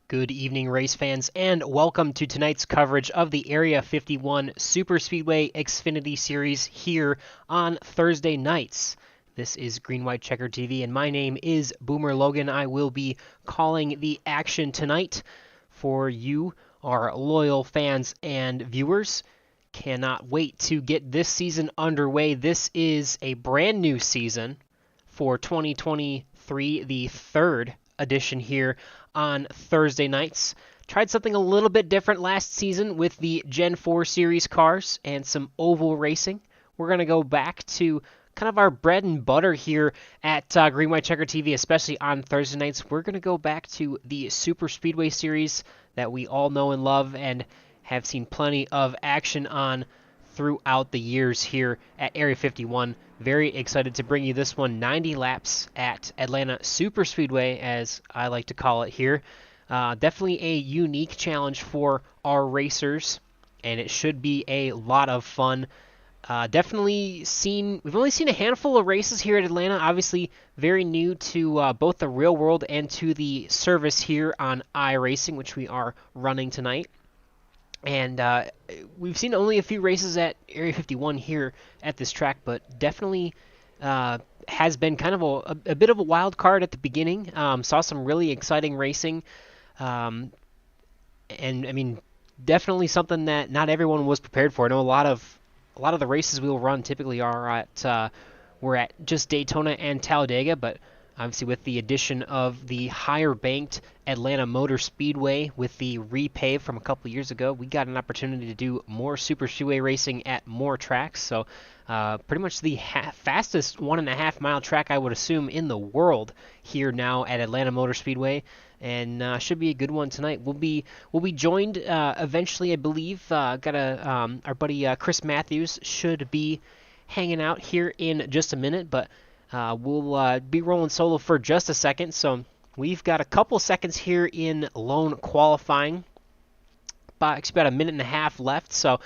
Good evening, race fans, and welcome to tonight's coverage of the Area 51 Super Speedway Xfinity Series here on Thursday nights. This is Green White Checker TV, and my name is Boomer Logan. I will be calling the action tonight for you, our loyal fans and viewers. Cannot wait to get this season underway. This is a brand new season for 2023, the third edition here on Thursday nights. Tried something a little bit different last season with the Gen 4 Series cars and some oval racing. We're going to go back to kind of our bread and butter here at Green White Checker TV, especially on Thursday nights. We're going to go back to the Super Speedway Series that we all know and love and have seen plenty of action on throughout the years here at Area 51. Very excited to bring you this one, 90 laps at Atlanta Super Speedway, as I like to call it here. Definitely a unique challenge for our racers, and it should be a lot of fun. We've only seen a handful of races here at Atlanta, obviously very new to both the real world and to the service here on iRacing, which we are running tonight. And we've seen only a few races at Area 51 here at this track, but definitely has been kind of a bit of a wild card at the beginning. Saw some really exciting racing, and I mean, definitely something that not everyone was prepared for. I know a lot of the races we'll run typically are at we're at just Daytona and Talladega, but obviously with the addition of the higher banked Atlanta Motor Speedway with the repave from a couple years ago, we got an opportunity to do more super speedway racing at more tracks. So pretty much the fastest 1.5 mile track I would assume in the world here now at Atlanta Motor Speedway, and should be a good one tonight. We'll be joined eventually, I believe. Our buddy Chris Matthews should be hanging out here in just a minute, but we'll be rolling solo for just a second. So we've got a couple seconds here in lone qualifying. About a minute and a half left. So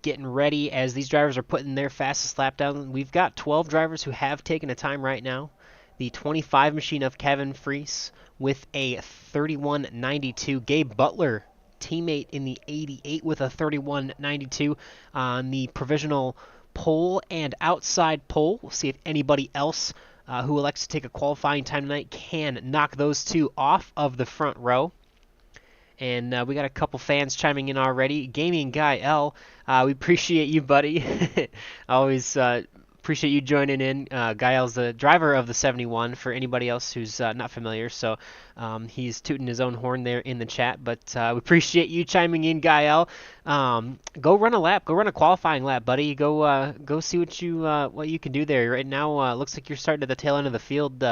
getting ready as these drivers are putting their fastest lap down. We've got 12 drivers who have taken a time right now. The 25 machine of Kevin Freese with a 31.92. Gabe Butler, teammate in the 88 with a 31.92 on the provisional pole and outside pole. We'll see if anybody else who elects to take a qualifying time tonight can knock those two off of the front row. And we got a couple fans chiming in already. Gaming Guy L, we appreciate you, buddy. Always appreciate you joining in. Guy L's the driver of the 71 for anybody else who's not familiar. So he's tooting his own horn there in the chat. But we appreciate you chiming in, Guy L. Go run a lap. Go run a qualifying lap, buddy. Go see what you can do there. Right now, looks like you're starting at the tail end of the field.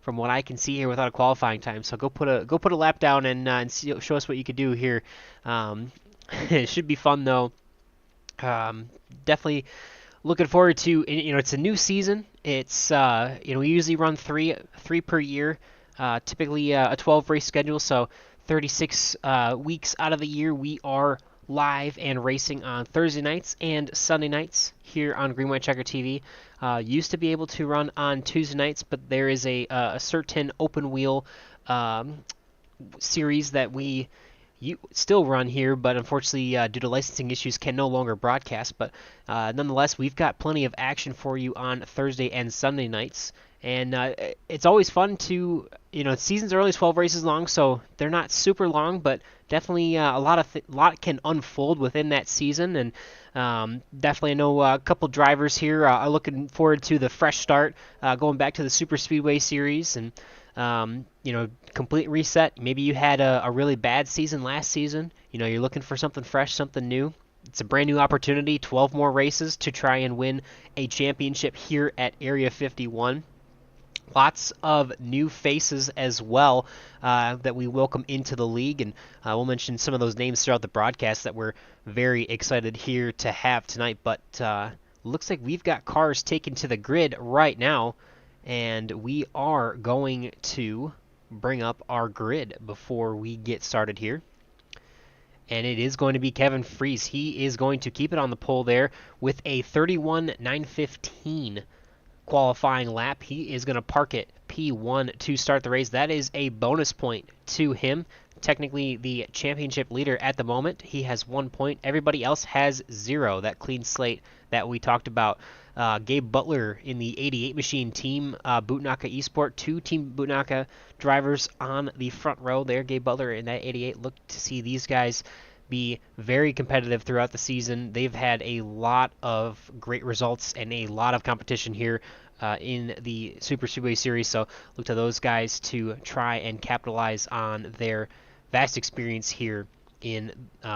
From what I can see here without a qualifying time, so go put a lap down and show us what you could do here. It should be fun though. Definitely looking forward to. It's a new season. It's we usually run three per year, typically a 12 race schedule. So 36 weeks out of the year we are live and racing on Thursday nights and Sunday nights here on Green White Checker TV. Used to be able to run on Tuesday nights, but there is a certain open wheel series that we still run here, but unfortunately due to licensing issues can no longer broadcast. But nonetheless, we've got plenty of action for you on Thursday and Sunday nights. And it's always fun to, seasons are only 12 races long, so they're not super long, but definitely a lot can unfold within that season. And definitely I know a couple drivers here are looking forward to the fresh start, going back to the Super Speedway Series and, complete reset. Maybe you had a really bad season last season. You're looking for something fresh, something new. It's a brand new opportunity, 12 more races to try and win a championship here at Area 51. Lots of new faces as well that we welcome into the league, and we'll mention some of those names throughout the broadcast that we're very excited here to have tonight. But looks like we've got cars taken to the grid right now, and we are going to bring up our grid before we get started here. And it is going to be Kevin Freese. He is going to keep it on the pole there with a 31.915 qualifying lap. He is going to park it P1 to start the race. That is a bonus point to him. Technically the championship leader at the moment. He has 1 point. Everybody else has 0. That clean slate that we talked about. Gabe Butler in the 88 machine, Team Bootnaka Esport. 2 Team Bootnaka drivers on the front row there. Gabe Butler in that 88. Look to see these guys be very competitive throughout the season. They've had a lot of great results and a lot of competition here in the Super Speedway Series, so look to those guys to try and capitalize on their vast experience here in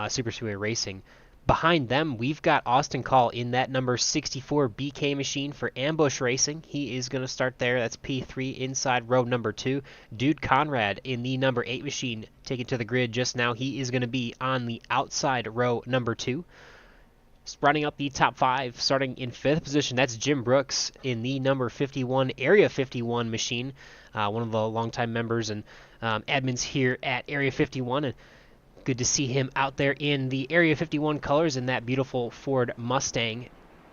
Super Speedway racing. Behind them, we've got Austin Call in that number 64 BK machine for Ambush Racing. He is going to start there. That's P3 inside row number 2. Dude Conrad in the number 8 machine taken to the grid just now. He is going to be on the outside row number 2. Running up the top 5, starting in 5th position, that's Jim Brooks in the number 51 Area 51 machine, one of the longtime members and admins here at Area 51. And good to see him out there in the Area 51 colors in that beautiful Ford Mustang.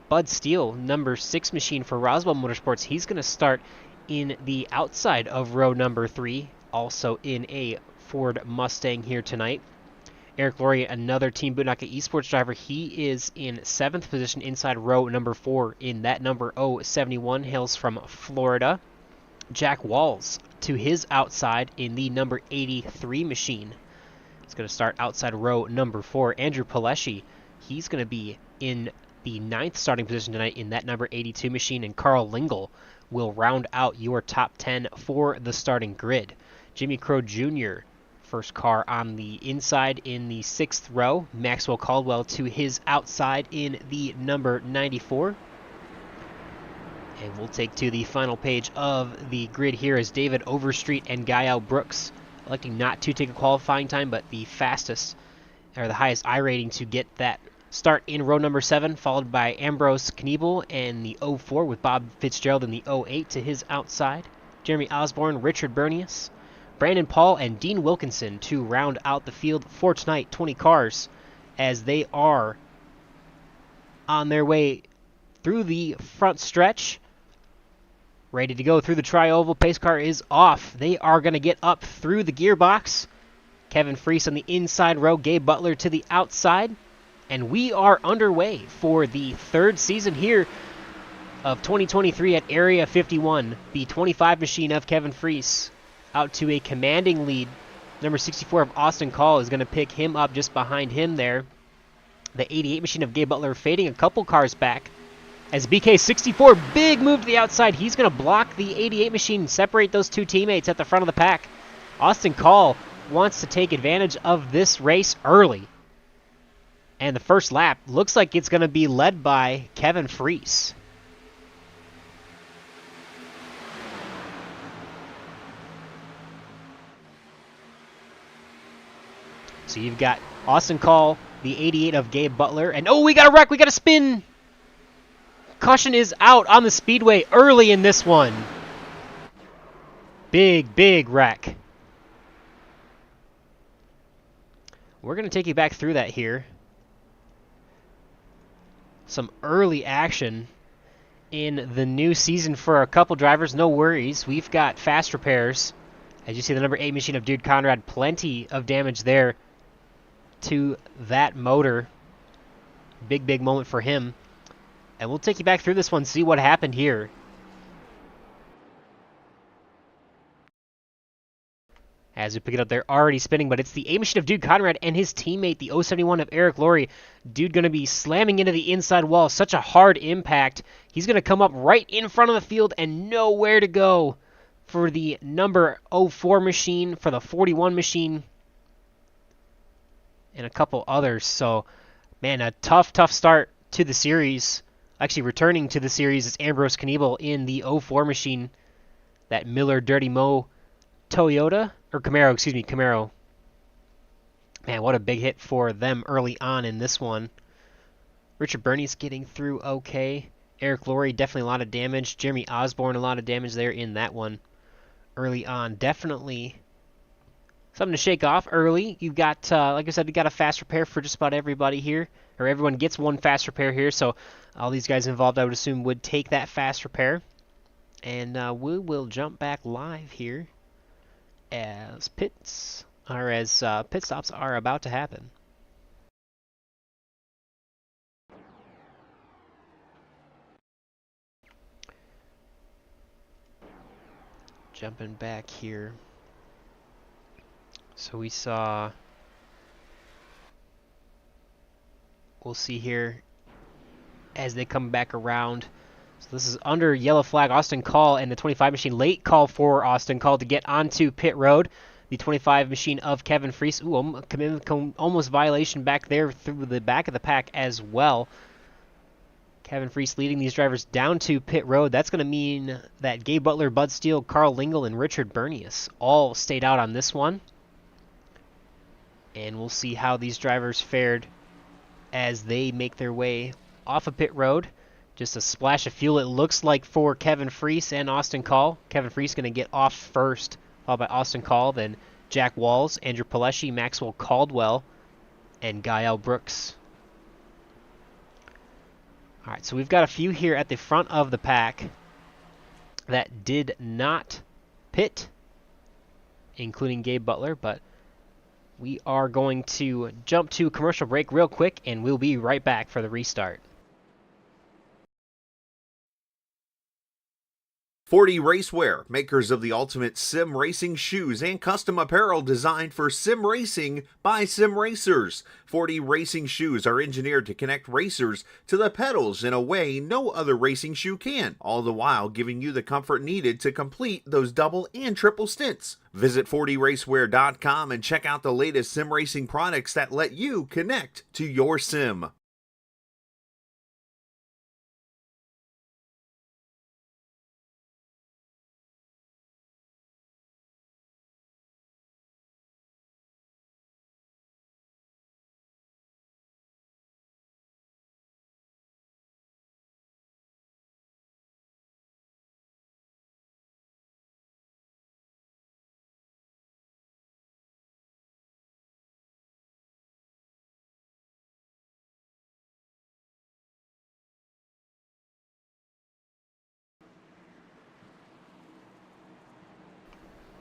Bud Steele, number 6 machine for Roswell Motorsports, he's going to start in the outside of row number 3, also in a Ford Mustang here tonight. Eric Laurie, another Team Bootnaka Esports driver, he is in 7th position inside row number 4 in that number 071, hails from Florida. Jack Walls to his outside in the number 83 machine. It's going to start outside row number 4. Andrew Palesci, he's going to be in the 9th starting position tonight in that number 82 machine, and Carl Lingle will round out your top 10 for the starting grid. Jimmy Crow Jr., first car on the inside in the 6th row. Maxwell Caldwell to his outside in the number 94. And we'll take to the final page of the grid here as David Overstreet and Gael Brooks electing not to take a qualifying time, but the fastest or the highest I rating to get that start in row number 7, followed by Ambrose Kniebel and the 04 with Bob Fitzgerald in the 08 to his outside. Jeremy Osborne, Richard Bernius, Brandon Paul, and Dean Wilkinson to round out the field for tonight. 20 cars as they are on their way through the front stretch. Ready to go through the tri-oval. Pace car is off. They are going to get up through the gearbox. Kevin Freese on the inside row. Gabe Butler to the outside. And we are underway for the 3rd season here of 2023 at Area 51. The 25 machine of Kevin Freese out to a commanding lead. Number 64 of Austin Call is going to pick him up just behind him there. The 88 machine of Gabe Butler fading a couple cars back. As BK64, big move to the outside. He's going to block the 88 machine and separate those 2 teammates at the front of the pack. Austin Call wants to take advantage of this race early. And the first lap looks like it's going to be led by Kevin Freese. So you've got Austin Call, the 88 of Gabe Butler, and oh, we got a wreck, we got a spin! Caution is out on the speedway early in this one. Big wreck. We're going to take you back through that here. Some early action in the new season for a couple drivers. No worries, we've got fast repairs. As you see, the number 8 machine of Dude Conrad, plenty of damage there to that motor. Big moment for him. And we'll take you back through this one, see what happened here. As we pick it up, they're already spinning, but it's the 8 machine of Dude Conrad and his teammate, the 071 of Eric Laurie. Dude going to be slamming into the inside wall. Such a hard impact. He's going to come up right in front of the field and nowhere to go for the number 04 machine, for the 41 machine, and a couple others. So, man, a tough start to the series. Actually, returning to the series is Ambrose Kniebel in the 04 machine. That Miller Dirty Mo Toyota, or Camaro, excuse me, Camaro. Man, what a big hit for them early on in this one. Richard Bernius getting through okay. Eric Laurie, definitely a lot of damage. Jeremy Osborne, a lot of damage there in that one early on. Definitely something to shake off early. You've got, like I said, you got a fast repair for just about everybody here. Or everyone gets one fast repair here, so all these guys involved, I would assume, would take that fast repair. And we will jump back live here as pit stops are about to happen. Jumping back here. So we'll see here as they come back around. So this is under yellow flag, Austin Call and the 25 machine. Late call for Austin Call to get onto pit road. The 25 machine of Kevin Freese. Ooh, almost violation back there through the back of the pack as well. Kevin Freese leading these drivers down to pit road. That's going to mean that Gabe Butler, Bud Steele, Carl Lingle, and Richard Bernius all stayed out on this one. And we'll see how these drivers fared as they make their way off of pit road. Just a splash of fuel, it looks like, for Kevin Freese and Austin Call. Kevin Freese going to get off first, followed by Austin Call, then Jack Walls, Andrew Pileshi, Maxwell Caldwell, and Gael Brooks. All right, so we've got a few here at the front of the pack that did not pit, including Gabe Butler, but we are going to jump to a commercial break real quick, and we'll be right back for the restart. 40 Racewear, makers of the ultimate sim racing shoes and custom apparel designed for sim racing by sim racers. 40 racing shoes are engineered to connect racers to the pedals in a way no other racing shoe can, all the while giving you the comfort needed to complete those double and triple stints. Visit 40racewear.com and check out the latest sim racing products that let you connect to your sim.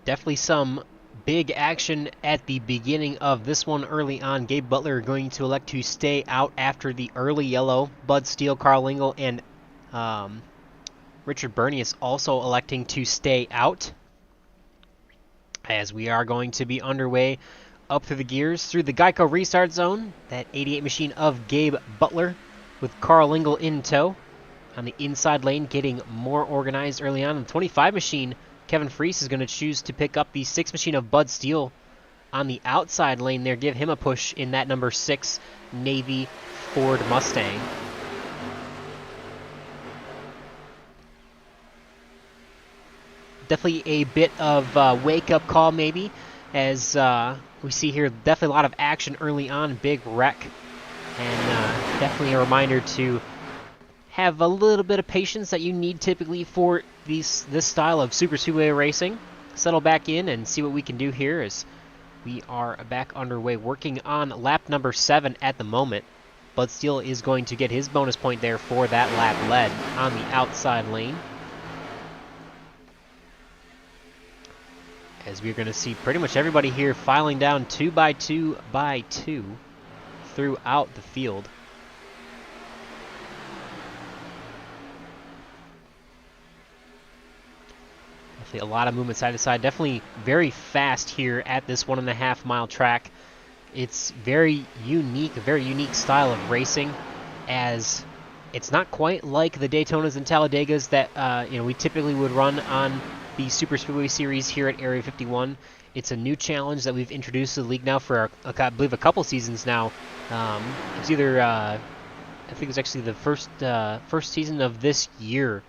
Definitely some big action at the beginning of this one early on. Gabe Butler going to elect to stay out after the early yellow. Bud Steele, Carl Lingle, and Richard Bernius also electing to stay out, as we are going to be underway up through the gears through the Geico restart zone. That 88 machine of Gabe Butler with Carl Lingle in tow on the inside lane, getting more organized early on. And the 25 machine, Kevin Freese, is going to choose to pick up the 6 machine of Bud Steele on the outside lane there, give him a push in that number 6 Navy Ford Mustang. Definitely a bit of wake-up call maybe, as we see here definitely a lot of action early on, big wreck, and definitely a reminder to have a little bit of patience that you need typically for this style of super speedway racing. Settle back in and see what we can do here as we are back underway, working on lap number 7 at the moment. Bud Steele is going to get his bonus point there for that lap led on the outside lane, as we're going to see pretty much everybody here filing down 2 by 2 by 2 throughout the field. Definitely a lot of movement side to side. Definitely very fast here at this 1.5 mile track. It's very unique, a very unique style of racing, as it's not quite like the Daytonas and Talladegas that we typically would run on the Super Speedway Series here at Area 51. It's a new challenge that we've introduced to the league now for, I believe, a couple seasons now. It's either, I think it was actually the first season of this year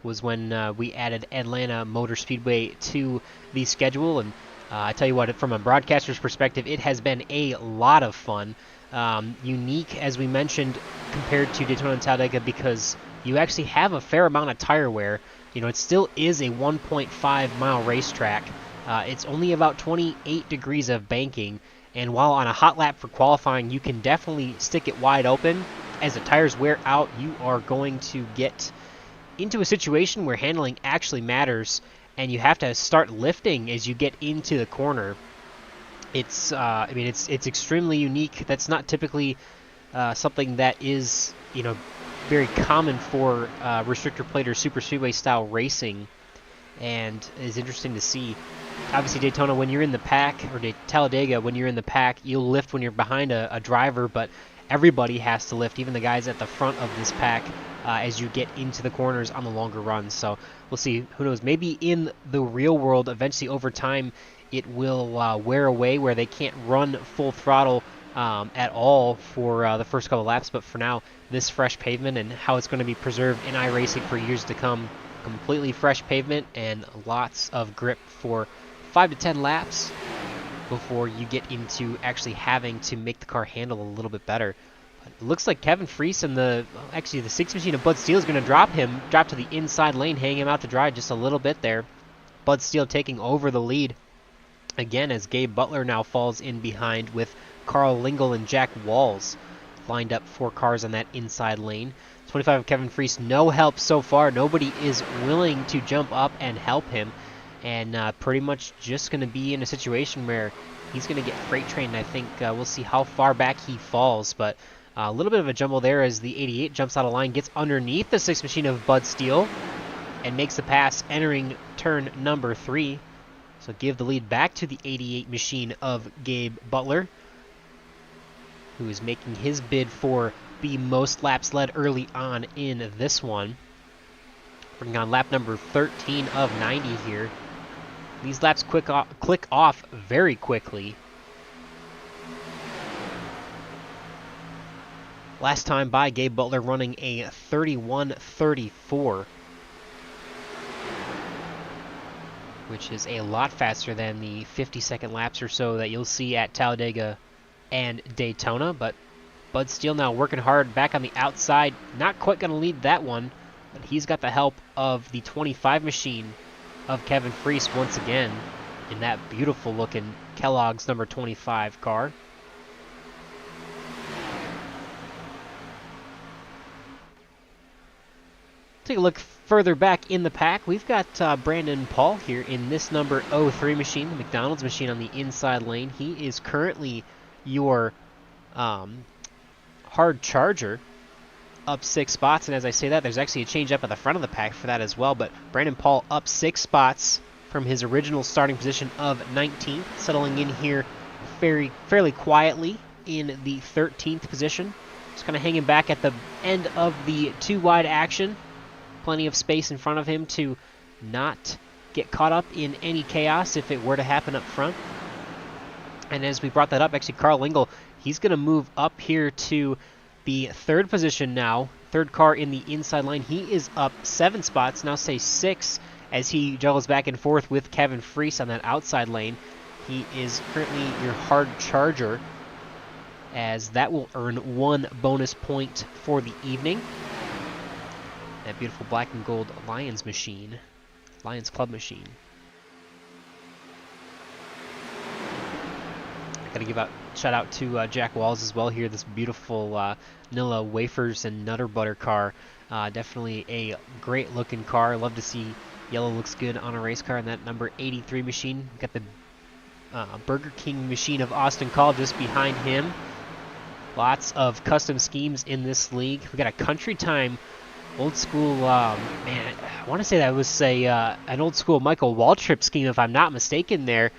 was when we added Atlanta Motor Speedway to the schedule. And I tell you what, from a broadcaster's perspective, it has been a lot of fun. Unique, as we mentioned, compared to Daytona and Talladega, because you actually have a fair amount of tire wear. You know, it still is a 1.5 mile racetrack. It's only about 28 degrees of banking, and while on a hot lap for qualifying, you can definitely stick it wide open. As the tires wear out, you are going to get into a situation where handling actually matters, and you have to start lifting as you get into the corner. It's I mean, it's extremely unique. That's not typically something that is, you know, very common for restrictor plate or super speedway style racing, and is interesting to see. Obviously, Daytona, when you're in the pack, or Talladega, when you're in the pack, you'll lift when you're behind a driver, but everybody has to lift, even the guys at the front of this pack, as you get into the corners on the longer runs. So we'll see. Who knows? Maybe in the real world, eventually over time, it will wear away where they can't run full throttle at all for the first couple laps. But for now, this fresh pavement and how it's going to be preserved in iRacing for years to come, completely fresh pavement and lots of grip for 5 to 10 laps before you get into actually having to make the car handle a little bit better. But it looks like Kevin Freese and the 6 machine of Bud Steele is going to drop to the inside lane, hang him out to dry just a little bit there. Bud Steele taking over the lead again as Gabe Butler now falls in behind with Carl Lingle and Jack Walls lined up 4 cars on that inside lane. 25 of Kevin Freese, no help so far. Nobody is willing to jump up and help him, and pretty much just going to be in a situation where he's going to get freight trained. I think we'll see how far back he falls, but a little bit of a jumble there as the 88 jumps out of line, gets underneath the 6 machine of Bud Steele, and makes the pass entering turn number 3. So give the lead back to the 88 machine of Gabe Butler, who is making his bid for the most laps led early on in this one. Bringing on lap number 13 of 90 here. These laps click off very quickly. Last time by, Gabe Butler running a 31:34, which is a lot faster than the 50-second laps or so that you'll see at Talladega and Daytona. But Bud Steele now working hard back on the outside. Not quite going to lead that one, but he's got the help of the 25 machine of Kevin Freese once again in that beautiful looking Kellogg's number 25 car. Take a look further back in the pack. We've got Brandon Paul here in this number 03 machine, the McDonald's machine on the inside lane. He is currently your hard charger, up 6 spots, and as I say that, there's actually a change up at the front of the pack for that as well. But Brandon Paul up 6 spots from his original starting position of 19th, settling in here fairly quietly in the 13th position. Just kind of hanging back at the end of the 2 wide action. Plenty of space in front of him to not get caught up in any chaos if it were to happen up front. And as we brought that up, actually Carl Lingle, he's going to move up here to the 3rd position now. 3rd car in the inside line. He is up 7 spots, now say 6, as he juggles back and forth with Kevin Freese on that outside lane. He is currently your hard charger, as that will earn 1 bonus point for the evening. That beautiful black and gold Lions Club machine. Got to give a shout out to Jack Walls as well here. This beautiful Nilla wafers and Nutter Butter car. Definitely a great looking car. Love to see yellow looks good on a race car. And that number 83 machine. Got the Burger King machine of Austin Call just behind him. Lots of custom schemes in this league. We got a Country Time old school, man, I want to say that was an old school Michael Waltrip scheme, if I'm not mistaken there,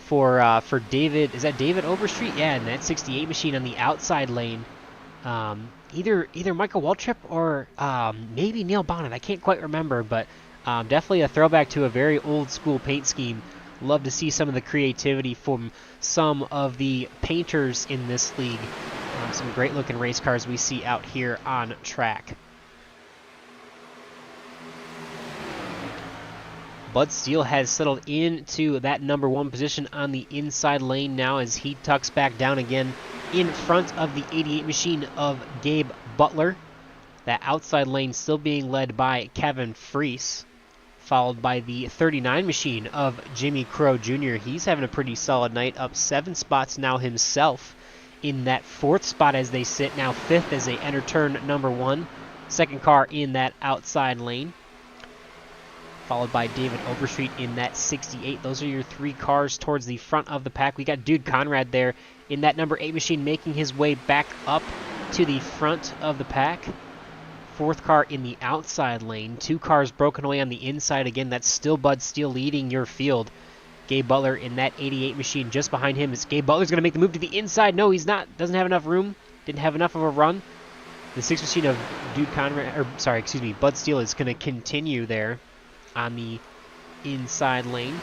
for David. Is that David Overstreet? Yeah, and that 68 machine on the outside lane. Either Michael Waltrip or maybe Neil Bonnet. I can't quite remember, but definitely a throwback to a very old school paint scheme. Love to see some of the creativity from some of the painters in this league. Some great looking race cars we see out here on track. Bud Steele has settled into that number 1 position on the inside lane now as he tucks back down again in front of the 88 machine of Gabe Butler. That outside lane still being led by Kevin Freese, followed by the 39 machine of Jimmy Crow Jr. He's having a pretty solid night, up 7 spots now himself in that 4th spot as they sit, now 5th as they enter turn number 1. Second car in that outside lane. followed by David Overstreet in that 68. Those are your 3 cars towards the front of the pack. We got Dude Conrad there in that number 8 machine making his way back up to the front of the pack. 4th car in the outside lane. 2 cars broken away on the inside. Again, that's still Bud Steele leading your field. Gabe Butler in that 88 machine just behind him. Is Gabe Butler's going to make the move to the inside? No, he's not. Doesn't have enough room. Didn't have enough of a run. The 6 machine of Bud Steele is going to continue there on the inside lane.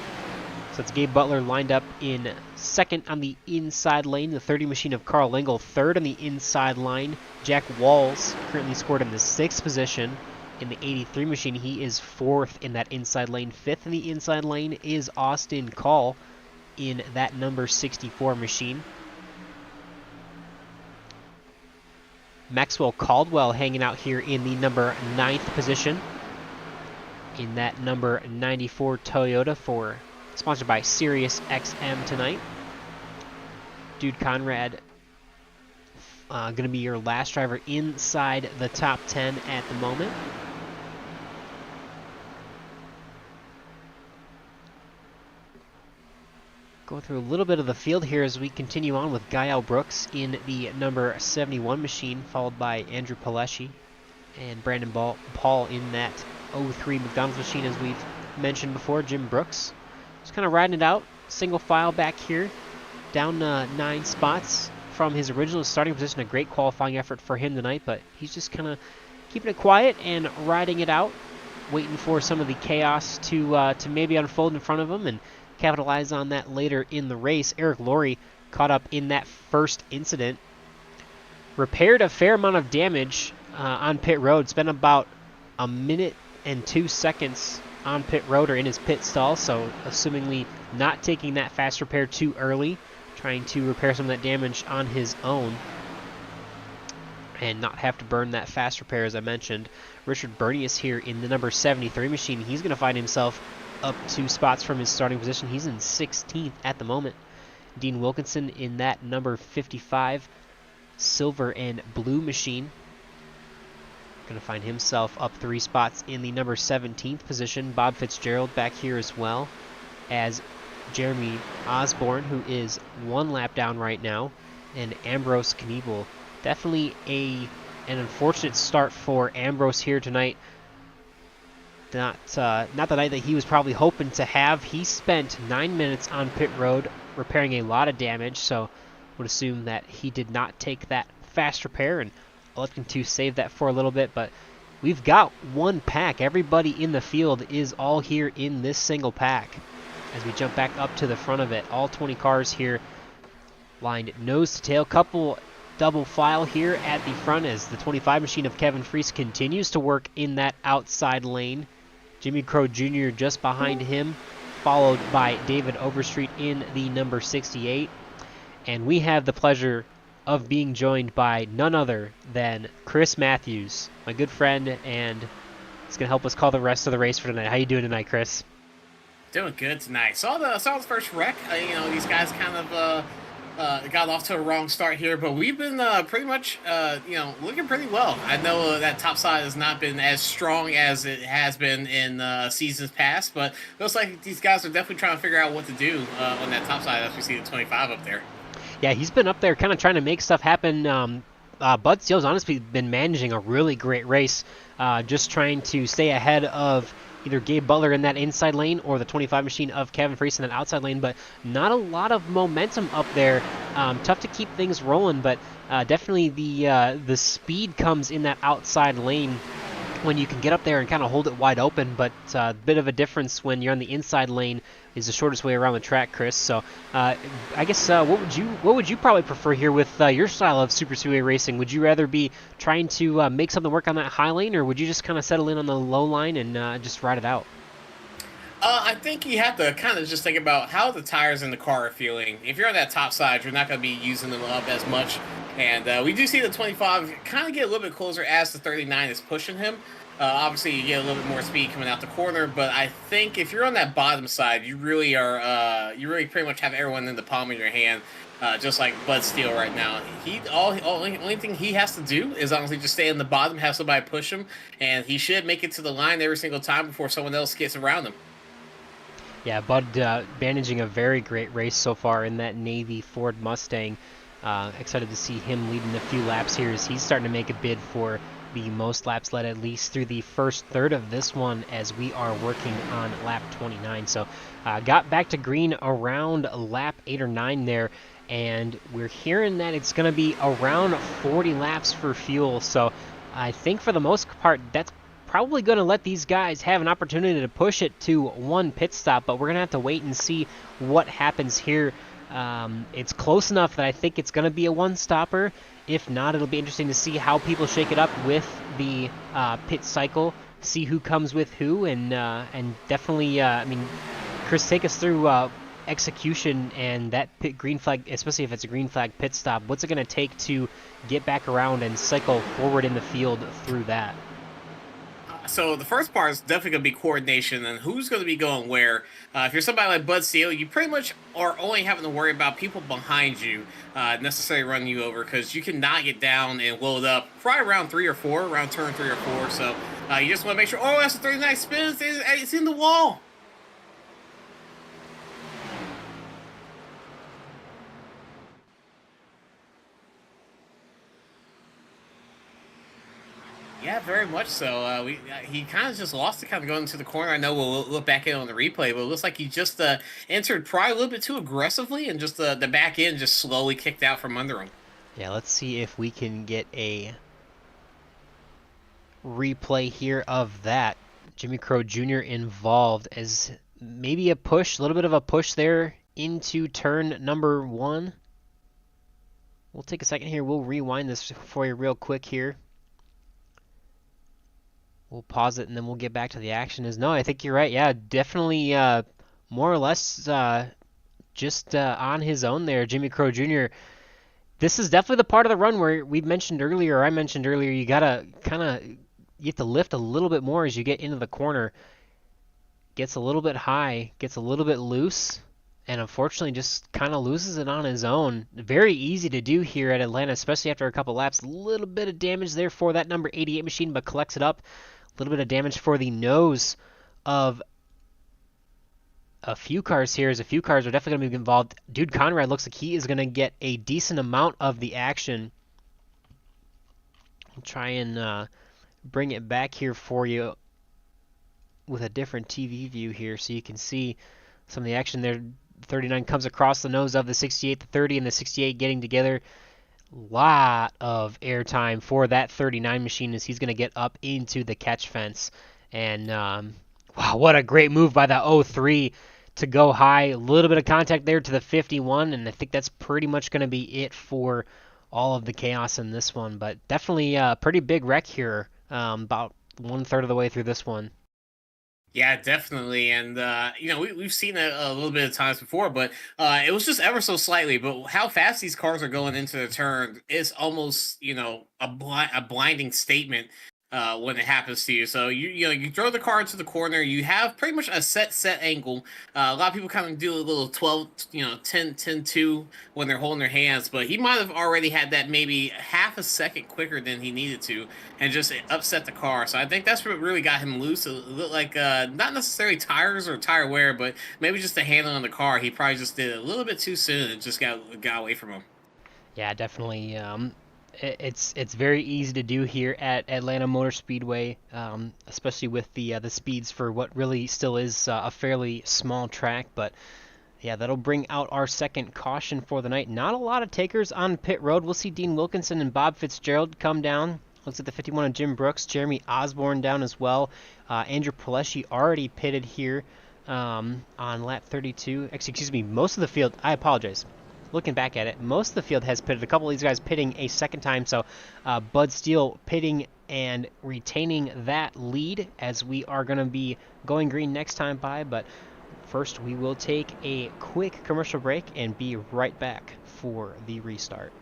So it's Gabe Butler lined up in 2nd on the inside lane. The 30 machine of Carl Lingle 3rd on the inside line. Jack Walls currently scored in the 6th position. In the 83 machine, he is 4th in that inside lane. 5th in the inside lane is Austin Call in that number 64 machine. Maxwell Caldwell hanging out here in the number 9th position in that number 94 Toyota sponsored by Sirius XM tonight. Dude Conrad going to be your last driver inside the top 10 at the moment. Going through a little bit of the field here as we continue on with Gael Brooks in the number 71 machine, followed by Andrew Paleshi and Brandon Paul in that 03 McDonald's machine, as we've mentioned before. Jim Brooks just kind of riding it out, single file back here, down 9 spots from his original starting position. A great qualifying effort for him tonight, but he's just kind of keeping it quiet and riding it out, waiting for some of the chaos to maybe unfold in front of him and capitalize on that later in the race. Eric Laurie caught up in that first incident, repaired a fair amount of damage on pit road, spent about 1 minute and 2 seconds on pit road or in his pit stall, so assumingly not taking that fast repair too early, trying to repair some of that damage on his own and not have to burn that fast repair, as I mentioned. Richard Burney is here in the number 73 machine. He's going to find himself up 2 spots from his starting position. He's in 16th at the moment. Dean Wilkinson in that number 55 silver and blue machine. Going to find himself up 3 spots in the number 17th position. Bob Fitzgerald back here as well as Jeremy Osborne, who is 1 lap down right now, and Ambrose Kniebel. Definitely an unfortunate start for Ambrose here tonight. Not the night that he was probably hoping to have. He spent 9 minutes on pit road repairing a lot of damage, so would assume that he did not take that fast repair, and electing to save that for a little bit. But we've got 1 pack. Everybody in the field is all here in this single pack. As we jump back up to the front of it, all 20 cars here lined nose to tail. Couple double file here at the front as the 25 machine of Kevin Freese continues to work in that outside lane. Jimmy Crow Jr. just behind him, followed by David Overstreet in the number 68. And we have the pleasure of being joined by none other than Chris Matthews, my good friend, and he's going to help us call the rest of the race for tonight. How you doing tonight, Chris? Doing good tonight. Saw the first wreck. These guys kind of got off to a wrong start here, but we've been pretty much looking pretty well. I know that top side has not been as strong as it has been in seasons past, but looks like these guys are definitely trying to figure out what to do on that top side as we see the 25 up there. Yeah, he's been up there kind of trying to make stuff happen. Bud Steele's honestly been managing a really great race, just trying to stay ahead of either Gabe Butler in that inside lane or the 25 machine of Kevin Freese in that outside lane, but not a lot of momentum up there. Tough to keep things rolling, but definitely the speed comes in that outside lane when you can get up there and kind of hold it wide open, but a bit of a difference when you're on the inside lane is the shortest way around the track, Chris. So I guess what would you probably prefer here with your style of super speedway racing? Would you rather be trying to make something work on that high lane, or would you just kind of settle in on the low line and just ride it out? I think you have to kind of just think about how the tires in the car are feeling. If you're on that top side, you're not going to be using them up as much. And we do see the 25 kind of get a little bit closer as the 39 is pushing him. Obviously, you get a little bit more speed coming out the corner, but I think if you're on that bottom side, you really pretty much have everyone in the palm of your hand. just like Bud Steele right now. Only thing he has to do is honestly just stay in the bottom, have somebody push him, and he should make it to the line every single time before someone else gets around him. Yeah, Bud managing a very great race so far in that Navy Ford Mustang. Excited to see him leading a few laps here as he's starting to make a bid for the most laps led, at least through the first third of this one, as we are working on lap 29. So got back to green around lap 8 or 9 there, and we're hearing that it's going to be around 40 laps for fuel. So I think for the most part that's probably going to let these guys have an opportunity to push it to one pit stop, but we're going to have to wait and see what happens here. It's close enough that I think it's going to be a one-stopper. If not, it'll be interesting to see how people shake it up with the pit cycle, see who comes with who, and definitely, I mean, Chris, take us through execution and that green flag, especially if it's a green flag pit stop. What's it going to take to get back around and cycle forward in the field through that? So the first part is definitely going to be coordination and who's going to be going where. If you're somebody like Bud Steele, you pretty much are only having to worry about people behind you necessarily running you over, because you cannot get down and load up probably around 3 or 4, around turn 3 or 4. So you just want to make sure, oh, that's a 39 spin. It's in the wall. Yeah, very much so. He kind of just lost it, kind of going into the corner. I know we'll look back in on the replay, but it looks like he just entered probably a little bit too aggressively, and just the back end just slowly kicked out from under him. Yeah, let's see if we can get a replay here of that. Jimmy Crow Jr. involved as maybe a push, a little bit of a push there into turn number 1. We'll take a second here. We'll rewind this for you real quick here. We'll pause it and then we'll get back to the action. No, I think you're right. Yeah, definitely more or less just on his own there, Jimmy Crow Jr. This is definitely the part of the run where I mentioned earlier, you gotta you have to lift a little bit more as you get into the corner. Gets a little bit high, gets a little bit loose, and unfortunately just kind of loses it on his own. Very easy to do here at Atlanta, especially after a couple laps. A little bit of damage there for that number 88 machine, but collects it up. A little bit of damage for the nose of a few cars here, as a few cars are definitely going to be involved. Dude Conrad looks like he is going to get a decent amount of the action. I'll try and bring it back here for you with a different TV view here so you can see some of the action there. 39 comes across the nose of the 68, the 30, and the 68 getting together. Lot of airtime for that 39 machine as he's going to get up into the catch fence. And wow, what a great move by the 03 to go high. A little bit of contact there to the 51, and I think that's pretty much going to be it for all of the chaos in this one. But definitely a pretty big wreck here, about 1/3 of the way through this one. Yeah, definitely. And, we've seen it a little bit of times before, but it was just ever so slightly. But how fast these cars are going into the turn is almost, a blinding statement when it happens to you. So, you throw the car into the corner. You have pretty much a set angle. A lot of people kind of do a little 12, 10, 10, 2 when they're holding their hands. But he might have already had that maybe half a second quicker than he needed to, and just upset the car. So I think that's what really got him loose. It looked like not necessarily tires or tire wear, but maybe just the handling on the car. He probably just did it a little bit too soon and just got away from him. Yeah, definitely. It's very easy to do here at Atlanta Motor Speedway, especially with the speeds for what really still is a fairly small track. But yeah, that'll bring out our second caution for the night. Not a lot of takers on pit road. We'll see Dean Wilkinson and Bob Fitzgerald come down. Looks at the 51 of Jim Brooks, Jeremy Osborne down as well. Andrew Pileshi already pitted here on lap 32. Excuse me, most of the field, I apologize. Looking back at it, most of the field has pitted. A couple of these guys pitting a second time, so Bud Steele pitting and retaining that lead as we are going to be going green next time by. But first, we will take a quick commercial break and be right back for the restart.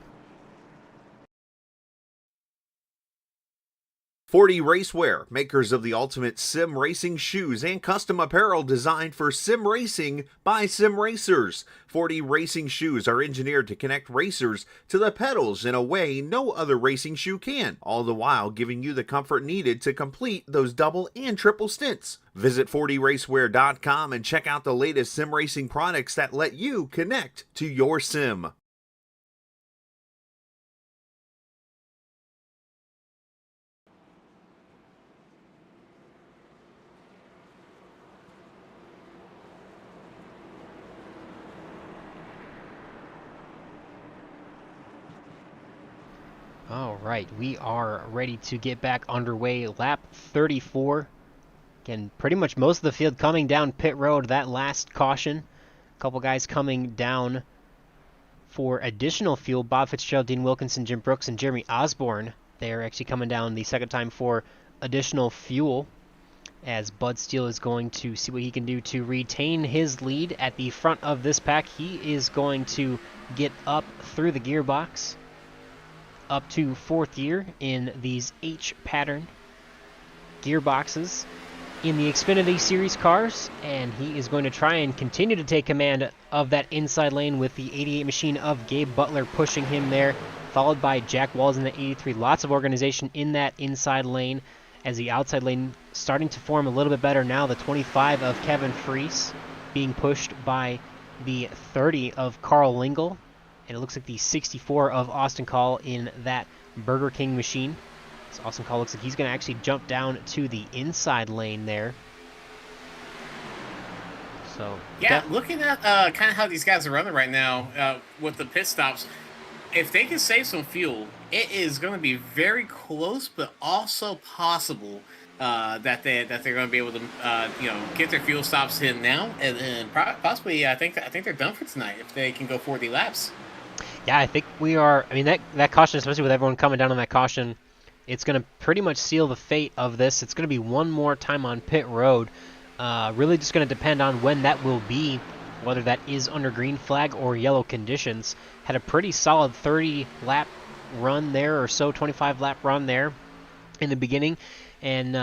40 Racewear, makers of the ultimate sim racing shoes and custom apparel designed for sim racing by sim racers. 40 racing shoes are engineered to connect racers to the pedals in a way no other racing shoe can, all the while giving you the comfort needed to complete those double and triple stints. Visit 40racewear.com and check out the latest sim racing products that let you connect to your sim. All right, we are ready to get back underway. Lap 34. Again, pretty much most of the field coming down pit road. That last caution. A couple guys coming down for additional fuel. Bob Fitzgerald, Dean Wilkinson, Jim Brooks, and Jeremy Osborne. They're actually coming down the second time for additional fuel, as Bud Steele is going to see what he can do to retain his lead at the front of this pack. He is going to get up through the gearbox, up to fourth gear in these H pattern gearboxes in the Xfinity Series cars, and he is going to try and continue to take command of that inside lane with the 88 machine of Gabe Butler pushing him there, followed by Jack Walls in the 83. Lots of organization in that inside lane, as the outside lane starting to form a little bit better now. The 25 of Kevin Freese being pushed by the 30 of Carl Lingle, and it looks like the 64 of Austin Call in that Burger King machine. So Austin Call looks like he's going to actually jump down to the inside lane there. So yeah, looking at kind of how these guys are running right now with the pit stops, if they can save some fuel, it is going to be very close, but also possible that they're going to be able to get their fuel stops in now, and possibly I think they're done for tonight if they can go 40 laps. Yeah, I think we are. I mean, that caution, especially with everyone coming down on that caution, it's going to pretty much seal the fate of this. It's going to be one more time on pit road. Really just going to depend on when that will be, whether that is under green flag or yellow conditions. Had a pretty solid 30-lap run there or so, 25-lap run there in the beginning. And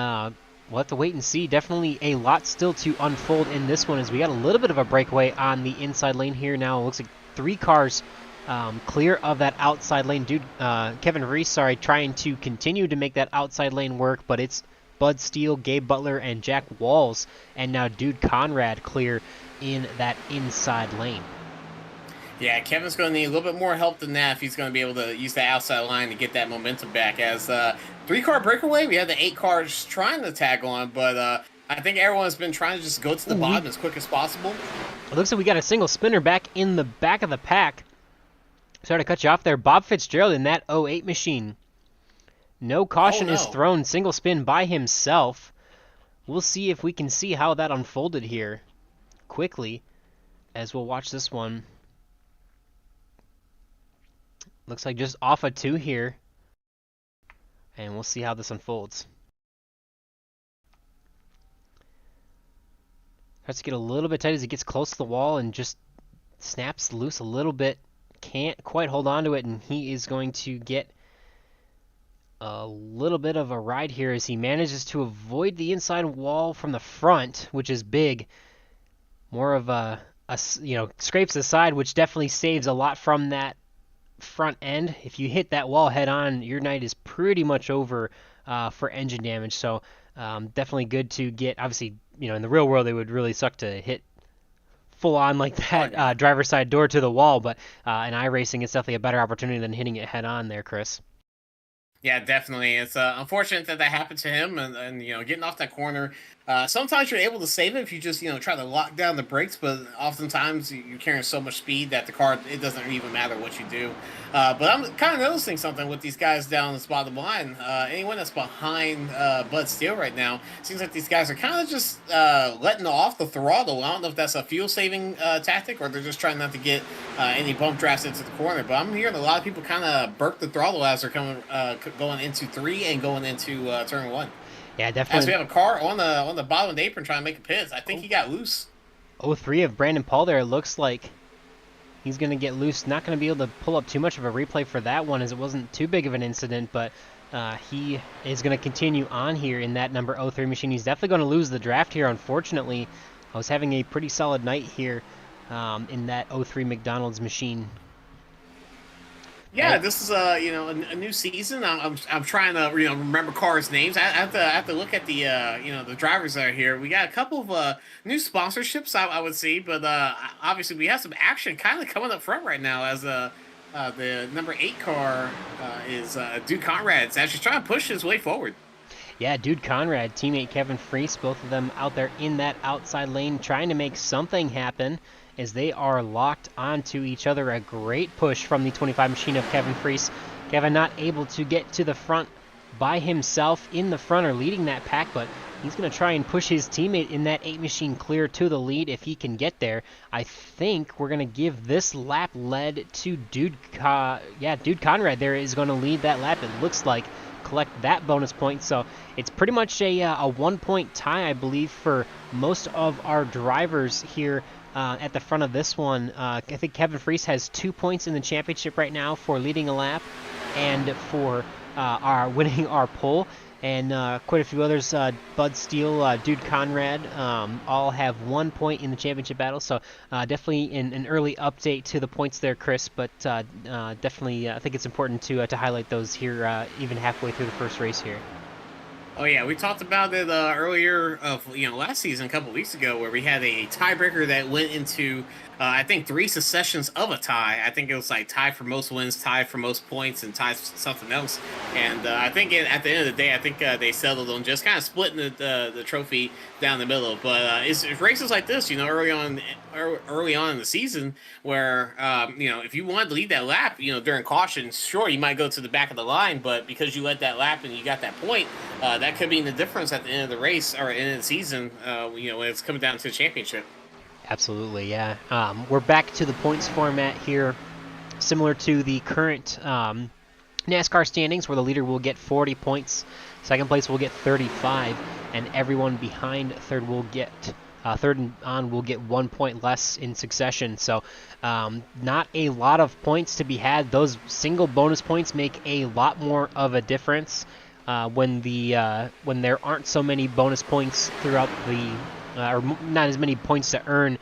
we'll have to wait and see. Definitely a lot still to unfold in this one, as we got a little bit of a breakaway on the inside lane here now. It looks like 3 cars clear of that outside lane. Kevin Reese, trying to continue to make that outside lane work, but it's Bud Steele, Gabe Butler, and Jack Walls, and now Dude Conrad clear in that inside lane. Yeah, Kevin's going to need a little bit more help than that if he's going to be able to use that outside line to get that momentum back. As 3-car breakaway, we had the 8 cars trying to tag on, but I think everyone's been trying to just go to the bottom as quick as possible. It looks like we got a single spinner back in the back of the pack. Sorry to cut you off there. Bob Fitzgerald in that 08 machine. No caution is thrown. Single spin by himself. We'll see if we can see how that unfolded here quickly as we'll watch this one. Looks like just off a 2 here. And we'll see how this unfolds. Tries to get a little bit tight as he gets close to the wall and just snaps loose a little bit. Can't quite hold on to it, and he is going to get a little bit of a ride here as he manages to avoid the inside wall from the front, which is big. More of a scrapes the side, which definitely saves a lot from that front end. If you hit that wall head on, your night is pretty much over for engine damage. So definitely good to get. Obviously, in the real world, it would really suck to hit full on like that driver's side door to the wall, but in iRacing, it's definitely a better opportunity than hitting it head on there, Chris. Yeah, definitely. It's unfortunate that happened to him, and getting off that corner. Sometimes you're able to save it if you just try to lock down the brakes, but oftentimes you're carrying so much speed that the car, it doesn't even matter what you do. But I'm kind of noticing something with these guys down the bottom line. Anyone that's behind Bud Steele right now, seems like these guys are kind of just letting off the throttle. I don't know if that's a fuel saving tactic or they're just trying not to get any bump drafts into the corner. But I'm hearing a lot of people kind of burp the throttle as they're going into 3 and going into turn 1. Yeah, definitely. As we have a car on the bottom of the apron trying to make a pit. I think he got loose. 03 of Brandon Paul there. It looks like he's going to get loose. Not going to be able to pull up too much of a replay for that one, as it wasn't too big of an incident, but he is going to continue on here in that number 03 machine. He's definitely going to lose the draft here, unfortunately. I was having a pretty solid night here in that 03 McDonald's machine. Yeah, this is a new season. I'm trying to remember cars' names. I have to look at the the drivers that are here. We got a couple of new sponsorships I would see, but obviously we have some action kind of coming up front right now as the number 8 car is Dude Conrad. It's actually trying to push his way forward. Yeah, Dude Conrad, teammate Kevin Freese, both of them out there in that outside lane trying to make something happen as they are locked onto each other. A great push from the 25 machine of Kevin Freese. Kevin not able to get to the front by himself in the front or leading that pack, but he's going to try and push his teammate in that 8 machine clear to the lead if he can get there. I think we're going to give this lap led to Dude Conrad there is going to lead that lap, it looks like. Collect that bonus point, so it's pretty much a 1-point tie, I believe, for most of our drivers here at the front of this one. I think Kevin Freese has 2 points in the championship right now for leading a lap and for our winning our pole, and quite a few others, Bud Steele, Dude Conrad, all have 1 point in the championship battle, so definitely an early update to the points there, Chris, but definitely I think it's important to highlight those here even halfway through the first race here. Oh yeah, we talked about it earlier of last season, a couple weeks ago, where we had a tiebreaker that went into I think 3 successions of a tie. I think it was like tie for most wins, tie for most points, and tie for something else. And I think at the end of the day, I think they settled on just kind of splitting the trophy down the middle. But it's races like this, early on in the season, where if you wanted to lead that lap, during caution, sure you might go to the back of the line, but because you led that lap and you got that point, that could be the difference at the end of the race or end of the season. When it's coming down to the championship. Absolutely, yeah. We're back to the points format here, similar to the current NASCAR standings, where the leader will get 40 points, second place will get 35, and everyone behind third will get third and on will get 1 point less in succession. So not a lot of points to be had. Those single bonus points make a lot more of a difference when there aren't so many bonus points throughout the or not as many points to earn.